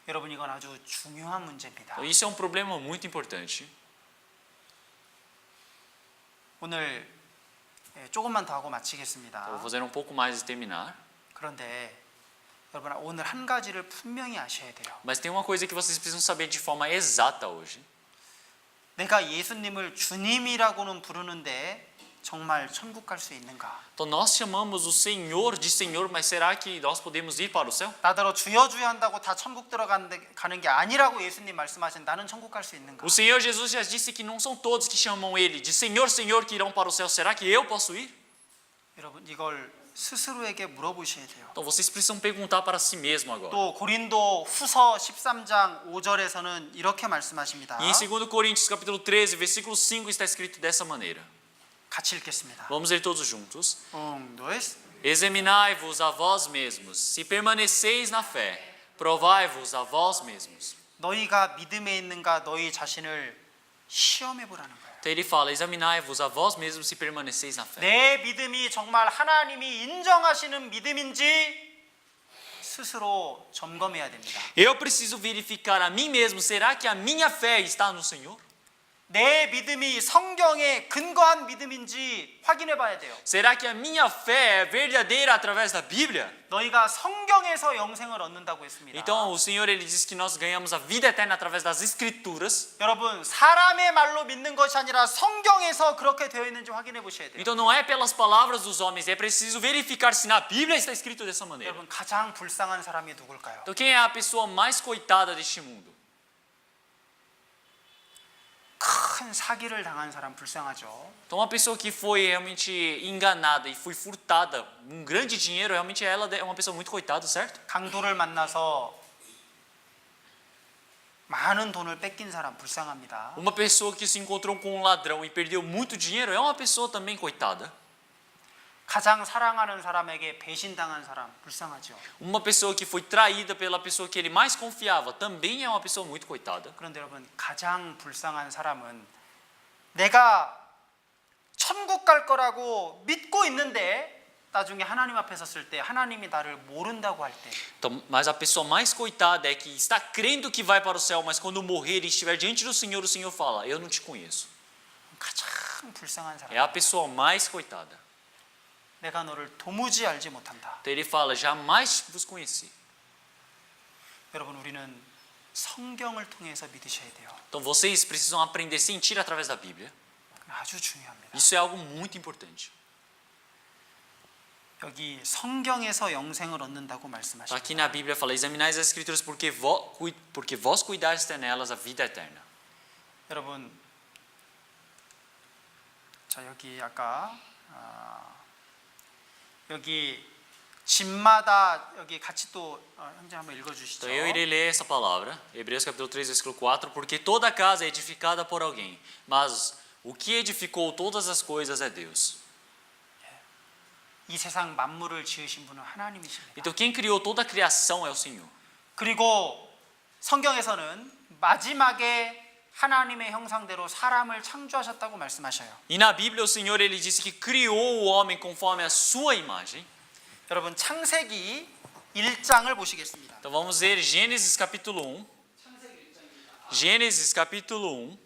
Speaker 1: 여러분 이건 아주 중요한 문제입니다.
Speaker 2: Então, isso é um problema muito importante.
Speaker 1: 오늘 조금만 더 하고 마치겠습니다.
Speaker 2: Vou fazer um pouco mais e terminar.
Speaker 1: 그런데 여러분 오늘 한 가지를 분명히 아셔야 돼요.
Speaker 2: Mas tem uma coisa que vocês precisam saber de forma exata hoje.
Speaker 1: 내가 예수님을 주님이라고는 부르는데 정말 천국 갈 수 있는가?
Speaker 2: Então nós chamamos o Senhor de Senhor, mas será que nós podemos ir para o céu?
Speaker 1: 나더러 주여 주여 한다고 다 천국 들어가는 게 아니라고 예수님 말씀하신 나는 천국 갈 수 있는가?
Speaker 2: O Senhor Jesus já disse que não são todos que chamam Ele de Senhor, Senhor que irão para o céu. Será que eu posso ir?
Speaker 1: 여러분 이걸 스스로에게 물어보셔야 돼요.
Speaker 2: Então vocês precisam perguntar para si mesmo agora.
Speaker 1: 또 고린도 후서 13장 5절에서는 이렇게 말씀하십니다.
Speaker 2: E em 2 Coríntios capítulo 13, versículo 5 está escrito dessa maneira.
Speaker 1: 같이 읽겠습니다.
Speaker 2: Vamos ler todos juntos.
Speaker 1: dois.
Speaker 2: Examinai-vos a vós mesmos, se permaneceis na fé, provai-vos a vós mesmos.
Speaker 1: 너희가 믿음에 있는가 너희 자신을 시험해 보라는 거예요.
Speaker 2: Então ele fala: examinai-vos a vós mesmos se permaneceis na fé.
Speaker 1: 내 믿음이 정말 하나님이 인정하시는 믿음인지 스스로 점검해야 됩니다.
Speaker 2: Eu preciso verificar a mim mesmo, será que a minha fé está no Senhor?
Speaker 1: 내 믿음이 성경에 근거한 믿음인지 확인해 봐야 돼요.
Speaker 2: Será que a minha fé é verdadeira através da Bíblia?
Speaker 1: 너희가 성경에서 영생을 얻는다고 했습니다.
Speaker 2: Então o Senhor ele diz que nós ganhamos a vida eterna através das Escrituras.
Speaker 1: 여러분, 사람의 말로 믿는 것이 아니라 성경에서 그렇게 되어 있는지 확인해 보셔야 돼요.
Speaker 2: Então não é pelas palavras dos homens, é preciso verificar se na Bíblia está escrito dessa maneira.
Speaker 1: 여러분, 가장 불쌍한 사람이 누굴까요?
Speaker 2: Então quem é a pessoa mais coitada deste mundo?
Speaker 1: 큰 사기를 당한 사람 불쌍하죠.
Speaker 2: Então uma pessoa que foi realmente enganada e foi furtada um grande dinheiro, realmente ela é uma pessoa muito coitada, certo?
Speaker 1: 강도를 만나서 많은 돈을 뺏긴 사람 불쌍합니다.
Speaker 2: Uma pessoa que se encontrou com um ladrão e perdeu muito dinheiro é uma pessoa também coitada.
Speaker 1: 가장 사랑하는 사람에게 배신당한 사람 불쌍하죠.
Speaker 2: Uma pessoa que foi traída pela pessoa que ele mais confiava também é uma pessoa muito coitada.
Speaker 1: 그런데 여러분, 가장 불쌍한 사람은 내가 천국 갈 거라고 믿고 있는데 나중에 하나님 앞에 섰을 때 하나님이 나를 모른다고 할 때
Speaker 2: Então, mas a pessoa mais coitada é que está crendo que vai para o céu, mas quando morrer e estiver diante do Senhor, o Senhor fala: eu não te conheço.
Speaker 1: 가장 불쌍한 사람.
Speaker 2: É a pessoa mais coitada.
Speaker 1: 내가 너를 도무지 알지 못한다.
Speaker 2: Então ele fala: jamais vos conheci.
Speaker 1: 여러분, 우리는 성경을 통해서 믿으셔야 돼요.
Speaker 2: Então vocês precisam aprender a sentir através da Bíblia.
Speaker 1: 아주 중요합니다.
Speaker 2: Isso é algo muito importante.
Speaker 1: 여기 성경에서 영생을 얻는다고
Speaker 2: Aqui
Speaker 1: 말씀하십니다.
Speaker 2: na Bíblia fala: examinais as Escrituras porque vós cuidaste nelas a vida eterna.
Speaker 1: 여러분, 자 여기 아까 여기 집마다 여기 같이 또 형제 한번 읽어주시죠.
Speaker 2: Então eu irei ler essa palavra, Hebreus capítulo 3, versículo 4, porque toda casa é edificada por alguém, mas o que edificou todas as coisas é Deus.
Speaker 1: 이 세상 만물을 지으신 분은 하나님이십니다.
Speaker 2: Então quem criou toda a criação é o Senhor.
Speaker 1: 그리고 성경에서는 마지막에 하나님의 형상대로 사람을 창조하셨다고 말씀하셔요.
Speaker 2: E na Bíblia o Senhor ele disse que criou o homem conforme a sua imagem.
Speaker 1: 여러분, 창세기 1장을 보시겠습니다.
Speaker 2: Então vamos ver Gênesis capítulo 1. Gênesis capítulo 1.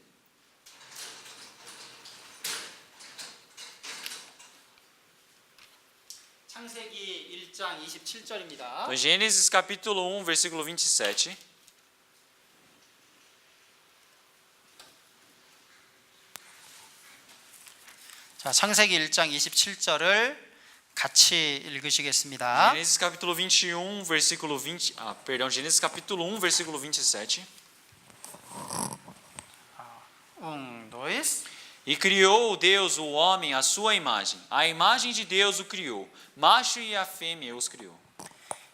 Speaker 1: 창세기 1장 27절입니다.
Speaker 2: Então, Gênesis capítulo 1, versículo 27.
Speaker 1: 자, 창세기 1장 27절을 같이 읽으시겠습니다.
Speaker 2: Gênesis capítulo 21, versículo 20. Gênesis capítulo 1, versículo 27.
Speaker 1: dois.
Speaker 2: E criou Deus o homem à sua imagem. A imagem de Deus o criou. Macho e a fêmea os criou.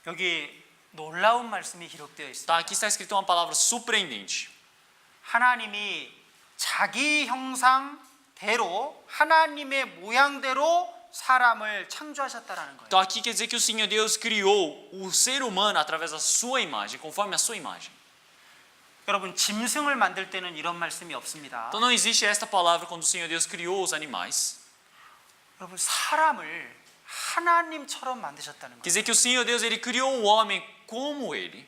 Speaker 1: 여기 놀라운 말씀이 기록되어 있습니다.
Speaker 2: Tá, aqui está escrito uma palavra surpreendente.
Speaker 1: 하나님이 자기 형상대로 하나님의 모양대로 사람을 창조하셨다라는 거예요.
Speaker 2: Então aqui quer dizer que o Senhor Deus criou o ser humano através da sua imagem, conforme a sua imagem.
Speaker 1: 여러분, 짐승을 만들 때는 이런 말씀이 없습니다.
Speaker 2: Então não existe esta palavra quando o Senhor Deus criou os animais.
Speaker 1: 여러분, 사람을 하나님처럼 만드셨다는
Speaker 2: Quer
Speaker 1: 거예요.
Speaker 2: dizer que o Senhor Deus ele criou o homem como ele.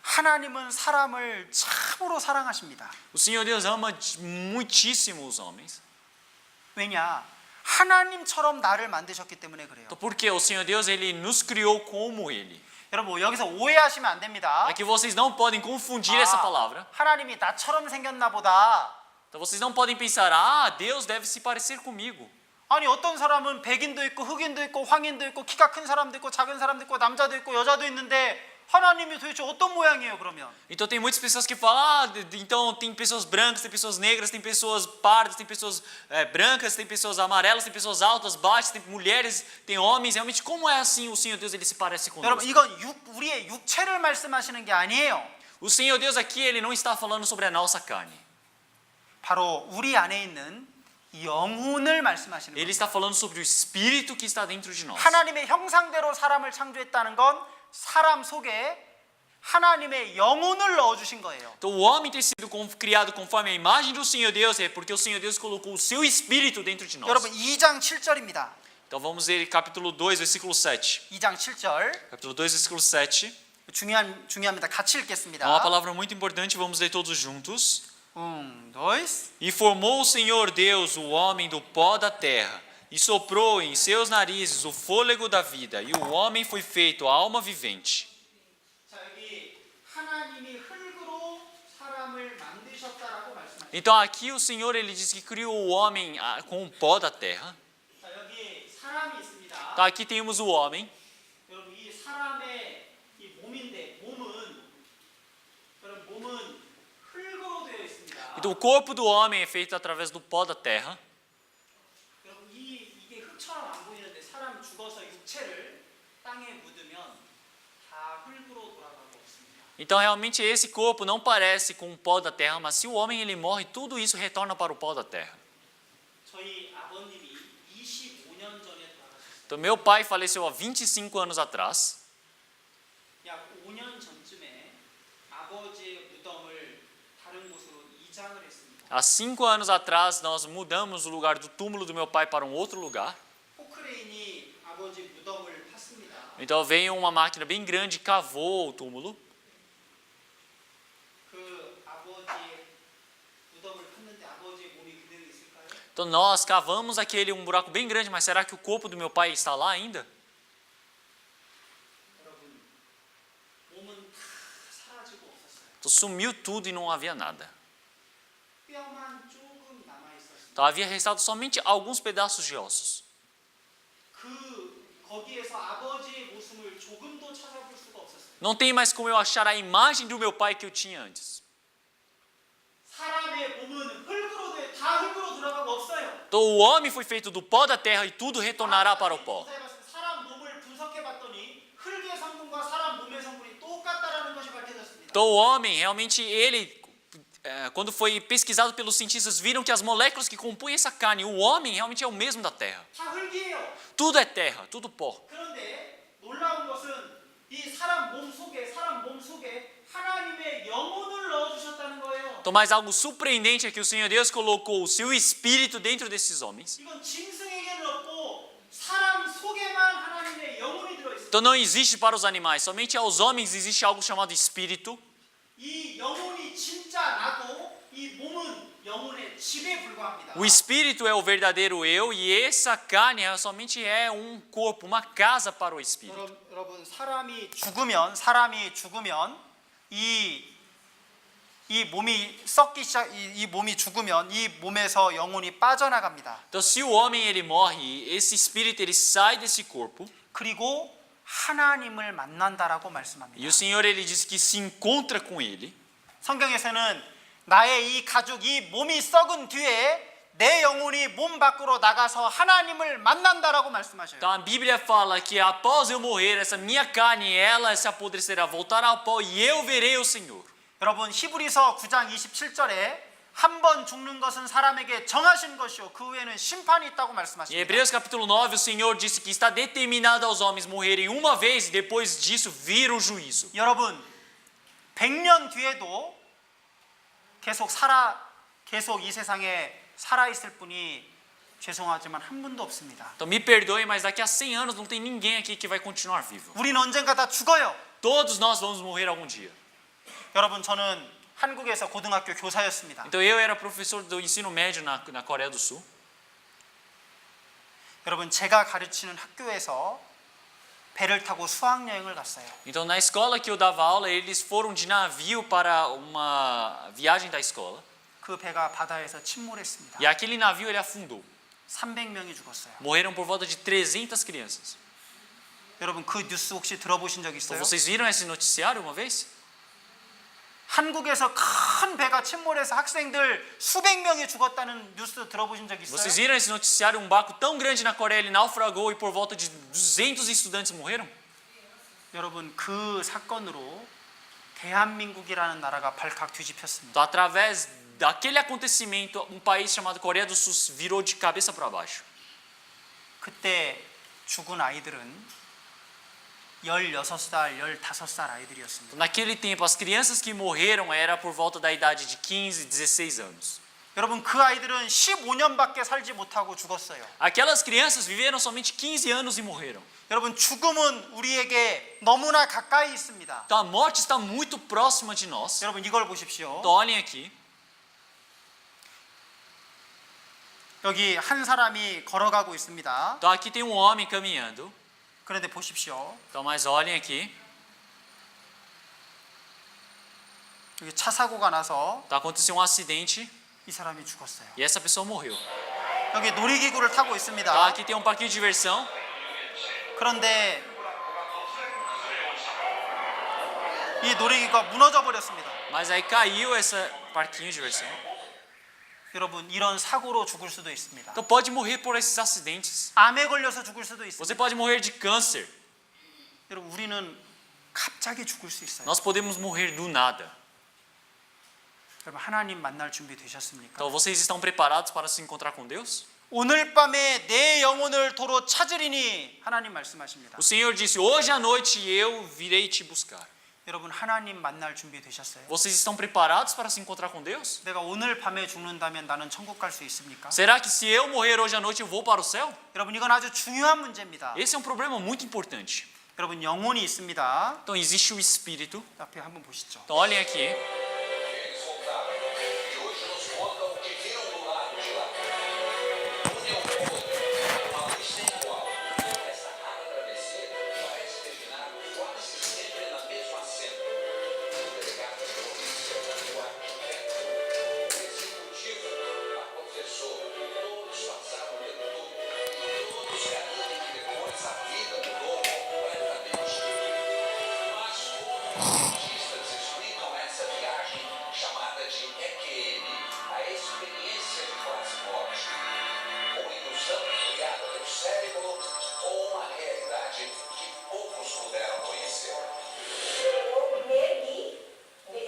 Speaker 1: 하나님은 사람을 참으로 사랑하십니다.
Speaker 2: O Senhor Deus ama muitíssimo os homens.
Speaker 1: 왜냐? 하나님처럼 나를 만드셨기 때문에 그래요.
Speaker 2: Então por que o Senhor Deus ele nos criou como ele?
Speaker 1: 여러분, 여기서 오해하시면 안 됩니다.
Speaker 2: É que vocês não podem confundir essa palavra.
Speaker 1: 하나님이 나처럼 생겼나 보다.
Speaker 2: Então vocês não podem pensar: Deus deve se parecer comigo.
Speaker 1: 아니, 어떤 사람은 백인도 있고 흑인도 있고 황인도 있고 키가 큰 사람도 있고 작은 사람도 있고 남자도 있고 여자도 있는데 하나님이 도대체 어떤 모양이에요, 그러면?
Speaker 2: Então tem muitas pessoas que falam: então tem pessoas brancas, tem pessoas negras, tem pessoas pardas, tem pessoas brancas, tem pessoas amarelas, tem pessoas altas, baixas, tem mulheres, tem homens. Realmente, como é assim o Senhor Deus ele se parece conosco?
Speaker 1: 여러분, 이건 우리의 육체를 말씀하시는 게 아니에요.
Speaker 2: O Senhor Deus aqui ele não está falando sobre a nossa carne.
Speaker 1: 바로 우리 안에 있는 영혼을 말씀하시는
Speaker 2: Ele
Speaker 1: 거예요.
Speaker 2: está falando sobre o espírito que está dentro de nós.
Speaker 1: 하나님의 형상대로 사람을 창조했다는 건 사람 속에 하나님의 영혼을 넣어주신 거예요.
Speaker 2: Então o homem ter sido criado conforme a imagem do Senhor Deus é porque o Senhor Deus colocou o seu espírito dentro de nós.
Speaker 1: 여러분 2장 7절입니다.
Speaker 2: Então vamos ler capítulo 2, versículo 7.
Speaker 1: 2장 7절
Speaker 2: Capítulo 2, versículo 7.
Speaker 1: 중요합니다. 같이
Speaker 2: É uma
Speaker 1: 읽겠습니다.
Speaker 2: palavra muito importante, vamos ler todos juntos.
Speaker 1: 2.
Speaker 2: E formou o Senhor Deus o homem do pó da terra, e soprou em seus narizes o fôlego da vida, e o homem foi feito alma vivente.
Speaker 1: 자, 여기 하나님이 흙으로 사람을 만드셨다라고 말씀하셨습니다.
Speaker 2: Então aqui o Senhor ele diz que criou o homem com o pó da terra.
Speaker 1: 자, 여기 사람이 있습니다.
Speaker 2: Então aqui temos o homem.
Speaker 1: 여러분 이 사람의 이 몸인데 몸은 흙으로 되어 있습니다.
Speaker 2: Então o corpo do homem é feito através do pó da terra.
Speaker 1: 여러분 이게 흙처럼 안 보이는데 사람 죽어서 육체를 땅에 묻으면 다 흙으로 돌아가고 없습니다.
Speaker 2: Então realmente esse corpo não parece com o pó da terra, mas se o homem ele morre, tudo isso retorna para o pó da terra.
Speaker 1: 저희 아버님이 25년 전에 돌아가셨어요.
Speaker 2: Então meu pai faleceu há 25 anos atrás.
Speaker 1: 약 5년 전쯤에 아버지의 무덤을 다른 곳으로 이장을 했습니다.
Speaker 2: Há 5 anos atrás nós mudamos o lugar do túmulo do meu pai para um outro lugar.
Speaker 1: 포크레인이 아버지 무덤을 팠습니다.
Speaker 2: Então veio uma máquina bem grande e cavou o túmulo.
Speaker 1: 그 아버지의 무덤을 팠는데 아버지의 몸이 그대로 있을까요?
Speaker 2: Então nós cavamos um buraco bem grande, mas será que o corpo do meu pai está lá ainda?
Speaker 1: 여러분 몸은 다 사라지고 없었어요.
Speaker 2: Então sumiu tudo e não havia nada.
Speaker 1: 뼈만 조금 남아 있었습니다.
Speaker 2: Então havia restado somente alguns pedaços de ossos.
Speaker 1: 거기에서 아버지의 모습을 조금도 찾아볼 수가 없었어요.
Speaker 2: Não tem mais como eu achar a imagem do meu pai que eu tinha antes.
Speaker 1: 사람의 몸은 다 흙으로 돌아가고 없어요.
Speaker 2: Então o homem foi feito do pó da terra e tudo retornará para o pó.
Speaker 1: 사람 몸을 분석해 봤더니 흙의 성분과 사람 몸의 성분이 똑같다라는 것이 밝혀졌습니다.
Speaker 2: Então o homem realmente quando foi pesquisado pelos cientistas, viram que as moléculas que compõem essa carne, o homem realmente é o mesmo da terra.
Speaker 1: 다 흙이에요.
Speaker 2: Tudo é terra, tudo pó.
Speaker 1: 그런데 놀라운 것은 이 사람 몸 속에 하나님의 영혼을 넣어 주셨다는 거예요.
Speaker 2: Então, mas algo surpreendente é que o Senhor Deus colocou o seu espírito dentro desses homens.
Speaker 1: 이건 짐승에게는 없고 사람 속에만 하나님의 영혼이 들어 있어요.
Speaker 2: Então não existe para os animais, somente aos homens existe algo chamado espírito.
Speaker 1: 이 영혼이 진짜 나고 이 몸은 영혼의 집에 불과합니다.
Speaker 2: O espírito é o verdadeiro eu e essa carne somente é um corpo, uma casa para o espírito.
Speaker 1: 여러분 사람이 죽으면 이 몸이 죽으면 이 몸에서 영혼이 빠져나갑니다.
Speaker 2: Então se o homem ele morre, esse espírito ele sai desse corpo.
Speaker 1: 그리고 하나님을 만난다라고 말씀합니다.
Speaker 2: E o Senhor ele diz que se encontra com ele.
Speaker 1: 성경에서는 나의 이 가죽 이 몸이 썩은 뒤에 내 영혼이 몸 밖으로 나가서 하나님을 만난다라고 말씀하셔요.
Speaker 2: Então a Bíblia fala que após eu morrer, essa minha carne ela se apodrecerá, voltará ao pó e eu verei o Senhor.
Speaker 1: 여러분 히브리서 9장 27절에 한 번 죽는 것은 사람에게 정하신 것이요 그 후에는 심판이 있다고
Speaker 2: Em
Speaker 1: 말씀하십니다.
Speaker 2: Hebreus capítulo 9, o Senhor disse que está determinado aos homens morrerem uma vez e depois disso vir o juízo.
Speaker 1: 여러분 100년 뒤에도 계속 이 세상에 살아 있을 분이 죄송하지만 한 분도 없습니다.
Speaker 2: Então me perdoe, mas daqui a 100 anos não tem ninguém aqui que vai continuar vivo.
Speaker 1: 우리는 언젠가 다 죽어요.
Speaker 2: Todos nós vamos morrer algum dia.
Speaker 1: 여러분 저는 한국에서 고등학교 교사였습니다.
Speaker 2: Então eu era professor do ensino médio na Coreia do Sul.
Speaker 1: 여러분 제가 가르치는 학교에서 배를 타고 수학 여행을 갔어요.
Speaker 2: Então na escola que eu dava aula, eles foram de navio para uma viagem da escola.
Speaker 1: 그 배가 바다에서 침몰했습니다.
Speaker 2: E aquele navio ele afundou.
Speaker 1: 300명이 죽었어요.
Speaker 2: Morreram por volta de 300 crianças.
Speaker 1: 여러분 그 뉴스 혹시 들어보신 적
Speaker 2: Então
Speaker 1: 있어요?
Speaker 2: vocês viram esse noticiário uma vez?
Speaker 1: 한국에서 큰 배가 침몰해서 학생들 수백 명이 죽었다는 뉴스 들어보신 적 있어요?
Speaker 2: Vocês viram esse noticiário? Um barco tão grande na Coreia ele naufragou e por volta de 200 estudantes morreram?
Speaker 1: 여러분 그 사건으로 대한민국이라는 나라가 발칵 뒤집혔습니다.
Speaker 2: Então através daquele acontecimento, um país chamado Coreia do Sul virou de cabeça para baixo.
Speaker 1: 그때 죽은 아이들은 16살, 15살 아이들이었습니다.
Speaker 2: Naquele tempo, as crianças que morreram era por volta da idade de 15, 16 anos.
Speaker 1: 여러분 그 아이들은 15년밖에 살지 못하고 죽었어요.
Speaker 2: Aquelas crianças viveram somente 15 anos e morreram.
Speaker 1: 여러분 죽음은 우리에게 너무나 가까이 있습니다.
Speaker 2: Então a morte está muito próxima de nós.
Speaker 1: 여러분 이걸 보십시오.
Speaker 2: Então olhem aqui.
Speaker 1: 여기 한 사람이 걸어가고 있습니다.
Speaker 2: Então aqui tem um homem caminhando.
Speaker 1: 그런데 보십시오.
Speaker 2: Então, mas olhem aqui.
Speaker 1: 여기 차 사고가 나서
Speaker 2: Então aconteceu um acidente
Speaker 1: 이 사람이 죽었어요.
Speaker 2: e essa pessoa morreu.
Speaker 1: 여기 놀이기구를 타고
Speaker 2: Então
Speaker 1: 있습니다.
Speaker 2: aqui tem um parquinho de diversão.
Speaker 1: 그런데 이 놀이기구가 무너져 버렸습니다.
Speaker 2: Mas aí caiu esse parquinho de diversão.
Speaker 1: 여러분 이런 사고로 죽을 수도 있습니다.
Speaker 2: Então pode morrer por esses acidentes.
Speaker 1: 암에 걸려서 죽을 수도 있습니다.
Speaker 2: Você pode morrer de câncer.
Speaker 1: 여러분 우리는 갑자기 죽을 수 있어요.
Speaker 2: Nós podemos morrer do nada.
Speaker 1: 여러분 하나님 만날 준비 되셨습니까?
Speaker 2: Então vocês estão preparados para se encontrar com Deus?
Speaker 1: 오늘 밤에 내 영혼을 도로 찾으리니 하나님 말씀하십니다.
Speaker 2: O Senhor disse: hoje à noite eu virei te buscar.
Speaker 1: 여러분 하나님 만날 준비 되셨어요?
Speaker 2: Vocês estão preparados para se encontrar com Deus?
Speaker 1: 내가 오늘 밤에 죽는다면 나는 천국 갈 수 있습니까?
Speaker 2: Será que se eu morrer hoje à noite eu vou para o céu?
Speaker 1: 여러분 이건 아주 중요한 문제입니다.
Speaker 2: Esse é um problema muito importante.
Speaker 1: 여러분 영혼이 있습니다.
Speaker 2: Então existe o espírito.
Speaker 1: 앞에 한번 보시죠.
Speaker 2: Então olhem aqui.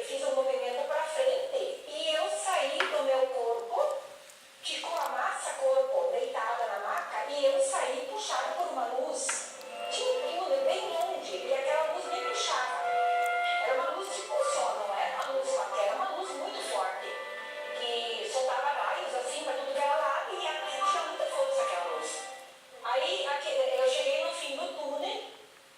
Speaker 3: Fiz um movimento para frente e eu saí do meu corpo, ficou a massa corpo deitada na maca e eu saí puxada por uma luz. Tinha um túnel bem longe e aquela luz me puxava. Era uma luz tipo só, não era uma luz qualquer, era uma luz muito forte que soltava raios assim para tudo que era lado e tinha muita força aquela luz. Aí eu cheguei no fim do túnel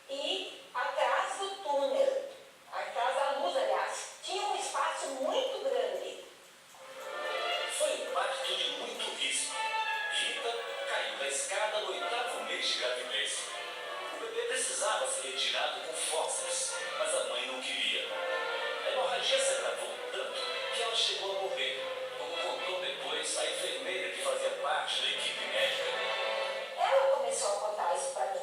Speaker 3: e atrás do túnel, atrás da luz, aliás, tinha um espaço muito grande.
Speaker 4: Foi um parto de muito risco. Rita caiu da escada no 8º mês de gravidez. O bebê precisava ser retirado com forças, mas a mãe não queria. A hemorragia se agravou tanto que ela chegou a morrer, como contou depois a enfermeira que fazia parte da equipe médica.
Speaker 3: Ela começou a contar isso pra mim.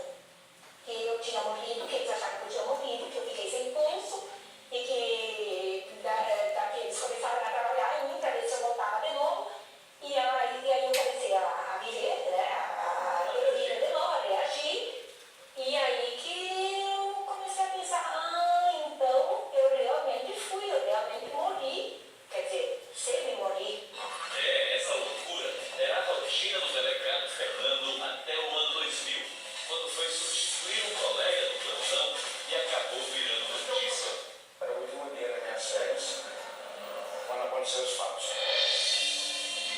Speaker 3: Que eu tinha morrido, que eles acharam que eu tinha morrido, que eu fiquei sem pulso e que eles começaram a trabalhar em mim para ver se eu voltava de novo. E aí eu comecei a viver, né, a ter vida de novo, a reagir. E aí que eu comecei a pensar, então eu realmente fui, eu realmente morri. Quer dizer, semi-morri.
Speaker 4: Essa loucura era a rotina do delegado Fernando até o ano 2000, quando foi substituir um colega do plantão e acabou virando notícia. Era o último dia das minhas férias, quando aconteceram os fatos.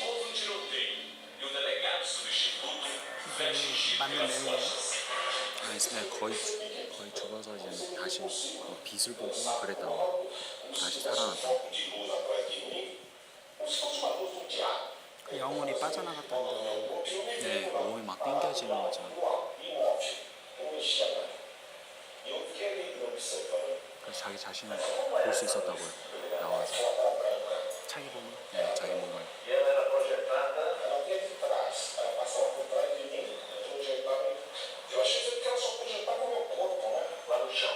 Speaker 4: Houve um tiroteio e o delegado substituto fecha Chico
Speaker 1: 맞는
Speaker 4: pelas
Speaker 1: 내용이에요.
Speaker 4: costas.
Speaker 5: 거의 죽어서 이제 다시 빛을 보고 그랬다고 다시 살아났다고.
Speaker 4: De luz atrás de mim, como se fosse uma luz do diabo.
Speaker 1: 그 영혼이 빠져나갔다는 거.
Speaker 5: 네, 몸이 막 땡겨지는 거죠.
Speaker 4: Imóvel, não mexia nada. E eu fiquei ali observando.
Speaker 5: 그래서 자기 자신을 볼 수 있었다고요. 나와서.
Speaker 1: 자기 몸을.
Speaker 5: 네, 자기 몸을.
Speaker 4: E ela era projetada, ela vinha de trás, ela passava por trás de mim, projetava. Eu achei que ela só projetava o meu corpo, né? Lá no chão.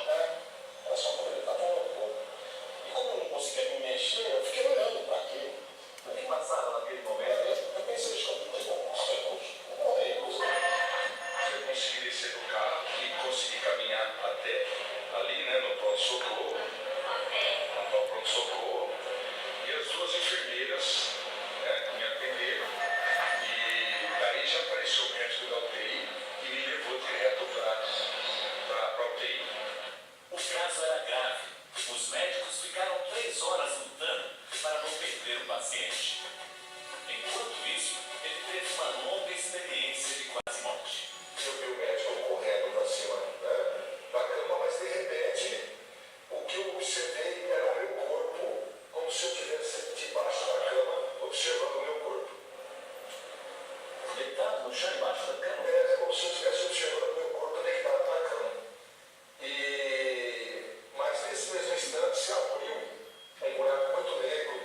Speaker 4: Ela só projetava o meu corpo. E como eu não conseguia me mexer, eu fiquei olhando para aquilo. Eu fiquei passado naquele momento, eu pensei, deixa eu morrer. Eu consegui descer do carro e consegui caminhar até ali, né, no pronto-socorro. No pronto-socorro.
Speaker 6: o paciente. Enquanto isso, ele teve uma longa experiência de quase morte.
Speaker 4: Eu vi o médico correndo pra cima, né, da cama, mas de repente o que eu observei era o meu corpo, como se eu estivesse debaixo da cama, observando o meu corpo.
Speaker 6: Deitado no chão embaixo da cama.
Speaker 4: É como se eu estivesse observando o meu corpo deitado na cama. Mas nesse mesmo instante se abriu um buraco muito negro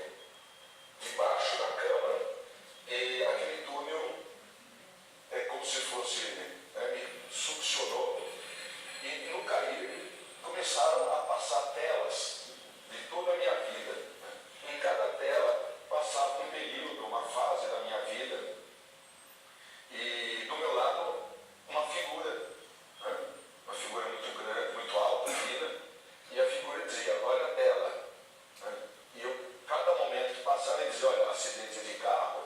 Speaker 4: debaixo da cama e aquele túnel é como se fosse, me succionou e no cair começaram a passar telas de toda a minha vida. Em cada tela passava um período, uma fase da minha vida e do meu lado uma figura, né? Uma figura muito grande, muito alta, fina, e a figura dizia, olha a tela. Né? E eu, cada momento que passava, ele dizia, olha, acidente de carro,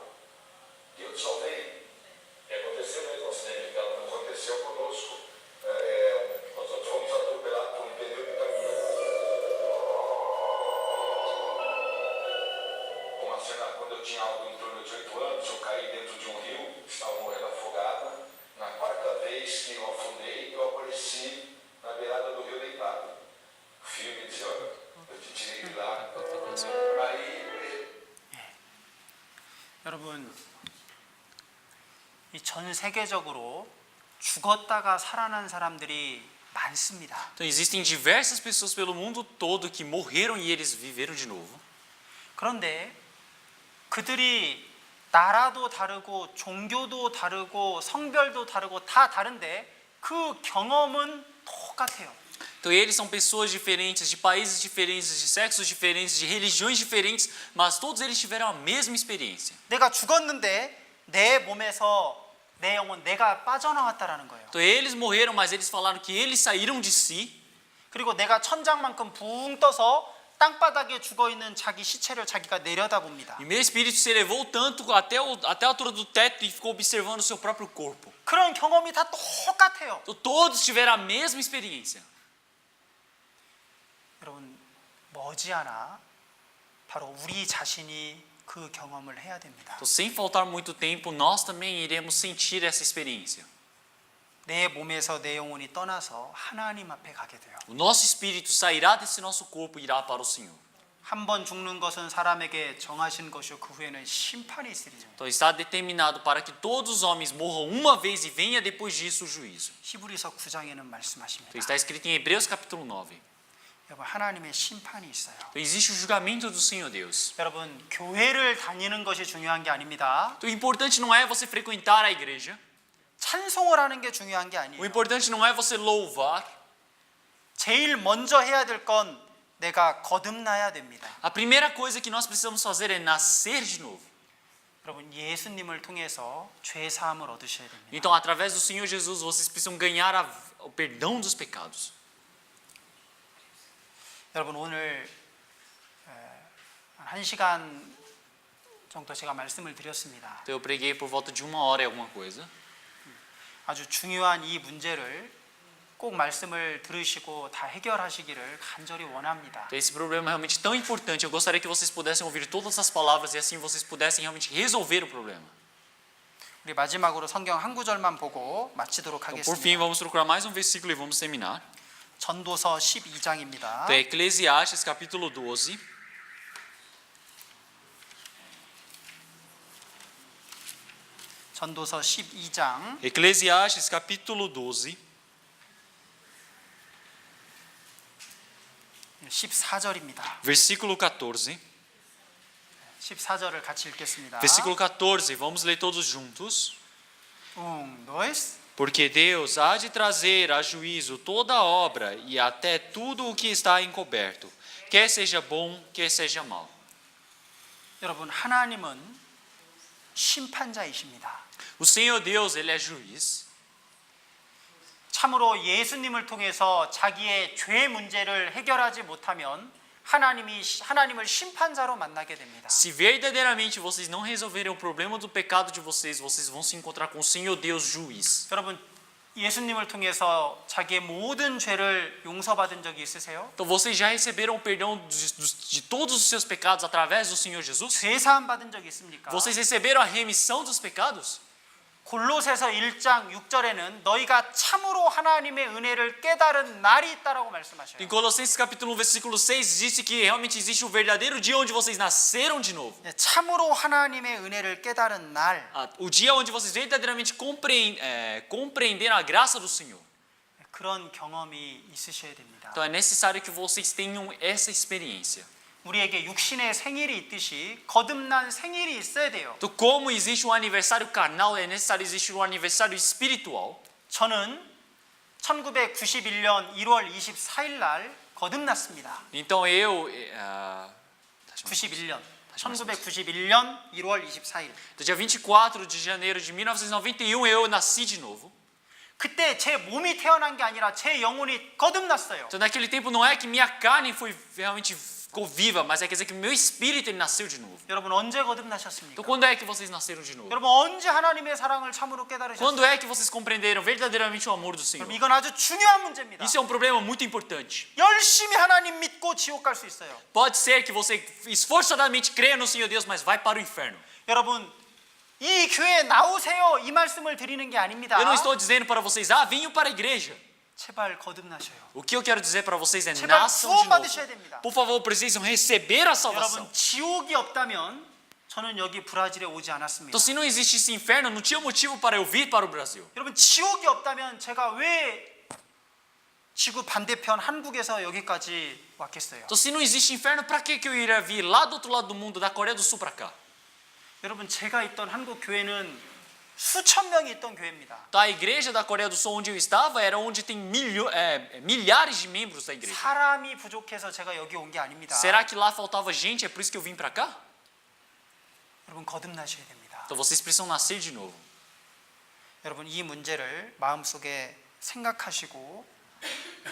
Speaker 4: e eu salvei. E aconteceu mesmo, acidente de carro, não aconteceu conosco. Nós fomos atropelados por um pneu de caminhão. Uma cena, quando eu tinha algo em torno de 8 anos, eu caí dentro de um rio, estava morrendo afogado. Na quarta vez que eu afundei, eu apareci na beirada do rio deitado. O filho me dizia, olha, eu te tirei de lá. Aí,
Speaker 1: 여러분, 이 전 세계적으로 죽었다가 살아난 사람들이 많습니다.
Speaker 2: Então existem diversas pessoas pelo mundo todo que morreram e eles viveram de novo.
Speaker 1: 그런데 그들이 나라도 다르고 종교도 다르고 성별도 다르고 다 다른데 그 경험은 똑같아요.
Speaker 2: Então eles são pessoas diferentes, de países diferentes, de sexos diferentes, de religiões diferentes, mas todos eles tiveram a mesma experiência.
Speaker 1: 내가 죽었는데 내 몸에서 내 영혼 내가 빠져나왔다라는 거예요.
Speaker 2: Então eles morreram, mas eles falaram que eles saíram de si.
Speaker 1: 그리고 내가 천장만큼 붕 떠서 땅바닥에 죽어있는 자기 시체를 자기가 내려다봅니다.
Speaker 2: E meu espírito se elevou tanto até a altura do teto e ficou observando o seu próprio corpo.
Speaker 1: 그런 경험이 다 똑같아요.
Speaker 2: Então todos tiveram a mesma experiência.
Speaker 1: 여러분, 머지않아 바로 우리 자신이 그 경험을 해야 됩니다.
Speaker 2: Então sem faltar muito tempo, nós também iremos sentir essa experiência.
Speaker 1: 내 몸에서 내 영혼이 떠나서 하나님 앞에 가게 돼요.
Speaker 2: O nosso espírito sairá desse nosso corpo e irá para o Senhor.
Speaker 1: 한 번 죽는 것은 사람에게 정하신 것이요 그 후에는 심판이 있으리니.
Speaker 2: Então está determinado para que todos os homens morram uma vez e venha depois disso o juízo.
Speaker 1: 히브리서 9장에는 말씀하십니다.
Speaker 2: Então está escrito em Hebreus capítulo 9.
Speaker 1: 여러분, 하나님의 심판이 있어요.
Speaker 2: Então existe o julgamento do Senhor Deus.
Speaker 1: 여러분, 교회를 다니는 것이 중요한 게 아닙니다.
Speaker 2: Então o importante não é você frequentar a igreja.
Speaker 1: 찬송을 하는 게 중요한 게
Speaker 2: O
Speaker 1: 아니에요.
Speaker 2: importante não é você louvar.
Speaker 1: 제일 먼저 해야 될 건 내가 거듭나야 됩니다.
Speaker 2: A primeira coisa que nós precisamos fazer é nascer de novo.
Speaker 1: 여러분, 예수님을 통해서 죄 사함을 얻으셔야 됩니다.
Speaker 2: Então, através do Senhor Jesus, vocês precisam ganhar o perdão dos pecados.
Speaker 1: 여러분, 오늘 한 1시간 정도 제가 말씀을 드렸습니다.
Speaker 2: Então, eu preguei por volta de 1 hora e alguma coisa.
Speaker 1: 아주 중요한 이 문제를 꼭 말씀을 들으시고 다 해결하시기를 간절히 원합니다.
Speaker 2: Então, esse problema é realmente tão importante. Eu gostaria que vocês pudessem ouvir todas as palavras e assim vocês pudessem realmente resolver o problema.
Speaker 1: 우리 마지막으로 성경 한 구절만 보고 마치도록
Speaker 2: Então, por fim,
Speaker 1: 하겠습니다.
Speaker 2: vamos procurar mais um versículo e vamos terminar.
Speaker 1: 전도서 12장입니다.
Speaker 2: Então, é Eclesiastes capítulo 12.
Speaker 1: 전도서 12장
Speaker 2: Eclesiastes capítulo 12,
Speaker 1: 14절입니다.
Speaker 2: versículo 14.
Speaker 1: 14절을 같이 읽겠습니다.
Speaker 2: Versículo 14, vamos ler todos juntos.
Speaker 1: dois.
Speaker 2: Porque Deus há de trazer a juízo toda a obra e até tudo o que está encoberto, quer seja bom, quer seja mal.
Speaker 1: 여러분, 하나님은 심판자이십니다.
Speaker 2: O Senhor Deus, Ele é juiz.
Speaker 1: 참으로 예수님을 통해서 자기의 죄 문제를 해결하지 못하면 하나님을 심판자로 만나게 됩니다.
Speaker 2: Se verdadeiramente vocês não resolverem o problema do pecado de vocês, vocês vão se encontrar com o Senhor Deus juiz.
Speaker 1: 여러분, 예수님을 통해서 자기의 모든 죄를 용서받은 적이 있으세요?
Speaker 2: Então vocês já receberam o perdão de todos os seus pecados através do Senhor Jesus?
Speaker 1: 죄 사함 받은 적이 있습니까?
Speaker 2: Vocês receberam a remissão dos pecados?
Speaker 1: 골로새서 1장 6절에는 너희가 참으로 하나님의 은혜를 깨달은 날이 있다라고 말씀하셔요.
Speaker 2: Em Colossenses capítulo 1, versículo 6, disse que realmente existe o verdadeiro dia onde vocês nasceram de novo.
Speaker 1: 참으로 하나님의 은혜를 깨달은 날.
Speaker 2: O dia onde vocês verdadeiramente compreenderam a graça do Senhor.
Speaker 1: 그런 경험이 있으셔야 됩니다.
Speaker 2: Então é necessário que vocês tenham essa experiência.
Speaker 1: 우리에게 육신의 생일이 있듯이 거듭난 생일이 있어야 돼요.
Speaker 2: Então, como existe um aniversário carnal, é necessário existir um aniversário espiritual.
Speaker 1: 저는 1991년 1월 24일 날 거듭났습니다.
Speaker 2: Então eu
Speaker 1: 91년. 1991년 1월 24일.
Speaker 2: no dia 24 de janeiro de 1991 eu nasci de novo.
Speaker 1: 그때 제 몸이 태어난 게 아니라 제 영혼이 거듭났어요.
Speaker 2: Então naquele tempo não é que minha carne foi realmente ficou viva, mas é quer dizer que meu espírito ele nasceu de novo.
Speaker 1: 여러분 언제 거듭나셨습니까?
Speaker 2: Então quando é que vocês nasceram de novo?
Speaker 1: 여러분 언제 하나님의 사랑을 참으로 깨달으셨어요?
Speaker 2: Quando é que vocês compreenderam verdadeiramente o amor do Senhor?
Speaker 1: 그럼 이건 아주 중요한 문제입니다.
Speaker 2: Isso é um problema muito importante.
Speaker 1: 열심히 하나님 믿고 지옥 갈 수 있어요.
Speaker 2: Pode ser que você esforçadamente creia no Senhor Deus, mas vai para o inferno.
Speaker 1: 여러분 이 교회에 나오세요 이 말씀을 드리는 게 아닙니다.
Speaker 2: Eu não estou dizendo para vocês, venham para a igreja.
Speaker 1: 제발 거듭나셔요.
Speaker 2: O que eu quero dizer para vocês é
Speaker 1: 제발
Speaker 2: nasçam de
Speaker 1: 구원
Speaker 2: novo.
Speaker 1: 받으셔야 됩니다.
Speaker 2: Por favor, precisam receber a salvação.
Speaker 1: 여러분 지옥이 없다면 저는 여기 브라질에 오지 않았습니다.
Speaker 2: Então se não existisse inferno, não tinha motivo para eu vir para o Brasil.
Speaker 1: 여러분 지옥이 없다면 제가 왜 지구 반대편 한국에서 여기까지 왔겠어요?
Speaker 2: Então se não existe inferno, para que eu iria vir lá do outro lado do mundo, da Coreia do Sul para cá?
Speaker 1: 여러분 제가 있던 한국 교회는 수천 명이 있던 교회입니다.
Speaker 2: Então a igreja da Coreia do Sul onde eu estava era onde tem milhares de membros da igreja.
Speaker 1: 사람이 부족해서 제가 여기 온 게 아닙니다.
Speaker 2: Será que lá faltava gente? É por isso que eu vim para cá?
Speaker 1: 여러분 거듭나셔야 됩니다.
Speaker 2: Então vocês precisam nascer de novo.
Speaker 1: 여러분 이 문제를 마음속에 생각하시고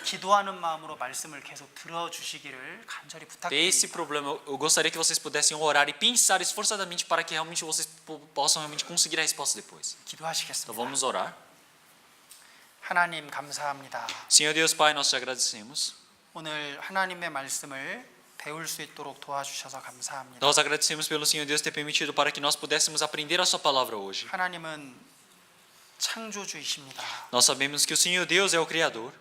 Speaker 1: 기도하는 마음으로 말씀을 계속 들어주시기를 간절히
Speaker 2: Esse
Speaker 1: 부탁드립니다.
Speaker 2: problema, eu gostaria que vocês pudessem orar e pensar esforçadamente para que realmente vocês possam realmente conseguir a resposta depois. Então
Speaker 1: 기도하시겠습니다.
Speaker 2: vamos orar.
Speaker 1: 하나님 감사합니다.
Speaker 2: Senhor Deus Pai, nós te agradecemos.
Speaker 1: 오늘 하나님의 말씀을 배울 수 있도록 도와주셔서 감사합니다.
Speaker 2: Nós agradecemos pelo Senhor Deus ter permitido para que nós pudéssemos aprender a sua palavra hoje.
Speaker 1: 하나님은 창조주이십니다.
Speaker 2: Nós sabemos que o Senhor Deus é o Criador.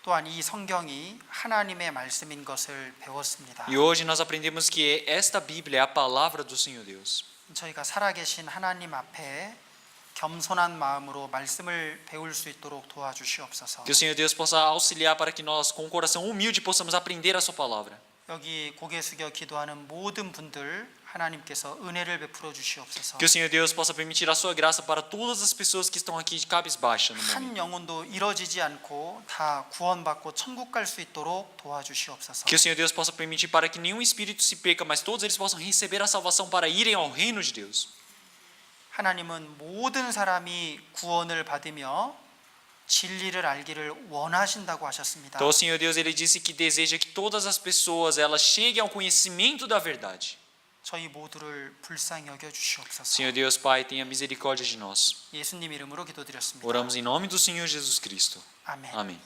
Speaker 1: 또한 이 성경이 하나님의 말씀인 것을 배웠습니다.
Speaker 2: E hoje nós aprendemos que esta Bíblia é a palavra do Senhor Deus.
Speaker 1: 저희가 살아계신 하나님 앞에 겸손한 마음으로 말씀을 배울 수 있도록 도와주시옵소서.
Speaker 2: Que o Senhor Deus possa auxiliar para que nós, com um coração humilde, possamos aprender a sua palavra.
Speaker 1: 여기 고개 숙여 기도하는 모든 분들 하나님께서 은혜를 베풀어 주시옵소서.
Speaker 2: Que o Senhor Deus possa permitir a sua graça para todas as pessoas que estão aqui de cabisbaixa no momento.
Speaker 1: 한 영혼도 이뤄지지 않고 다 구원받고 천국 갈 수 있도록 도와주시옵소서.
Speaker 2: Que o Senhor Deus possa permitir para que nenhum espírito se perca, mas todos eles possam receber a salvação para irem ao reino de Deus.
Speaker 1: 하나님은 모든 사람이 구원을 받으며 진리를 알기를 원하신다고 하셨습니다.
Speaker 2: Então o Senhor Deus ele disse que deseja que todas as pessoas elas cheguem ao conhecimento da verdade.
Speaker 1: 저희 모두를 불쌍히 여겨 주시옵소서.
Speaker 2: Senhor Deus Pai, tenha misericórdia de nós.
Speaker 1: 예수님 이름으로 기도드렸습니다.
Speaker 2: Oramos em nome do Senhor Jesus Cristo.
Speaker 1: 아멘.
Speaker 2: Amém.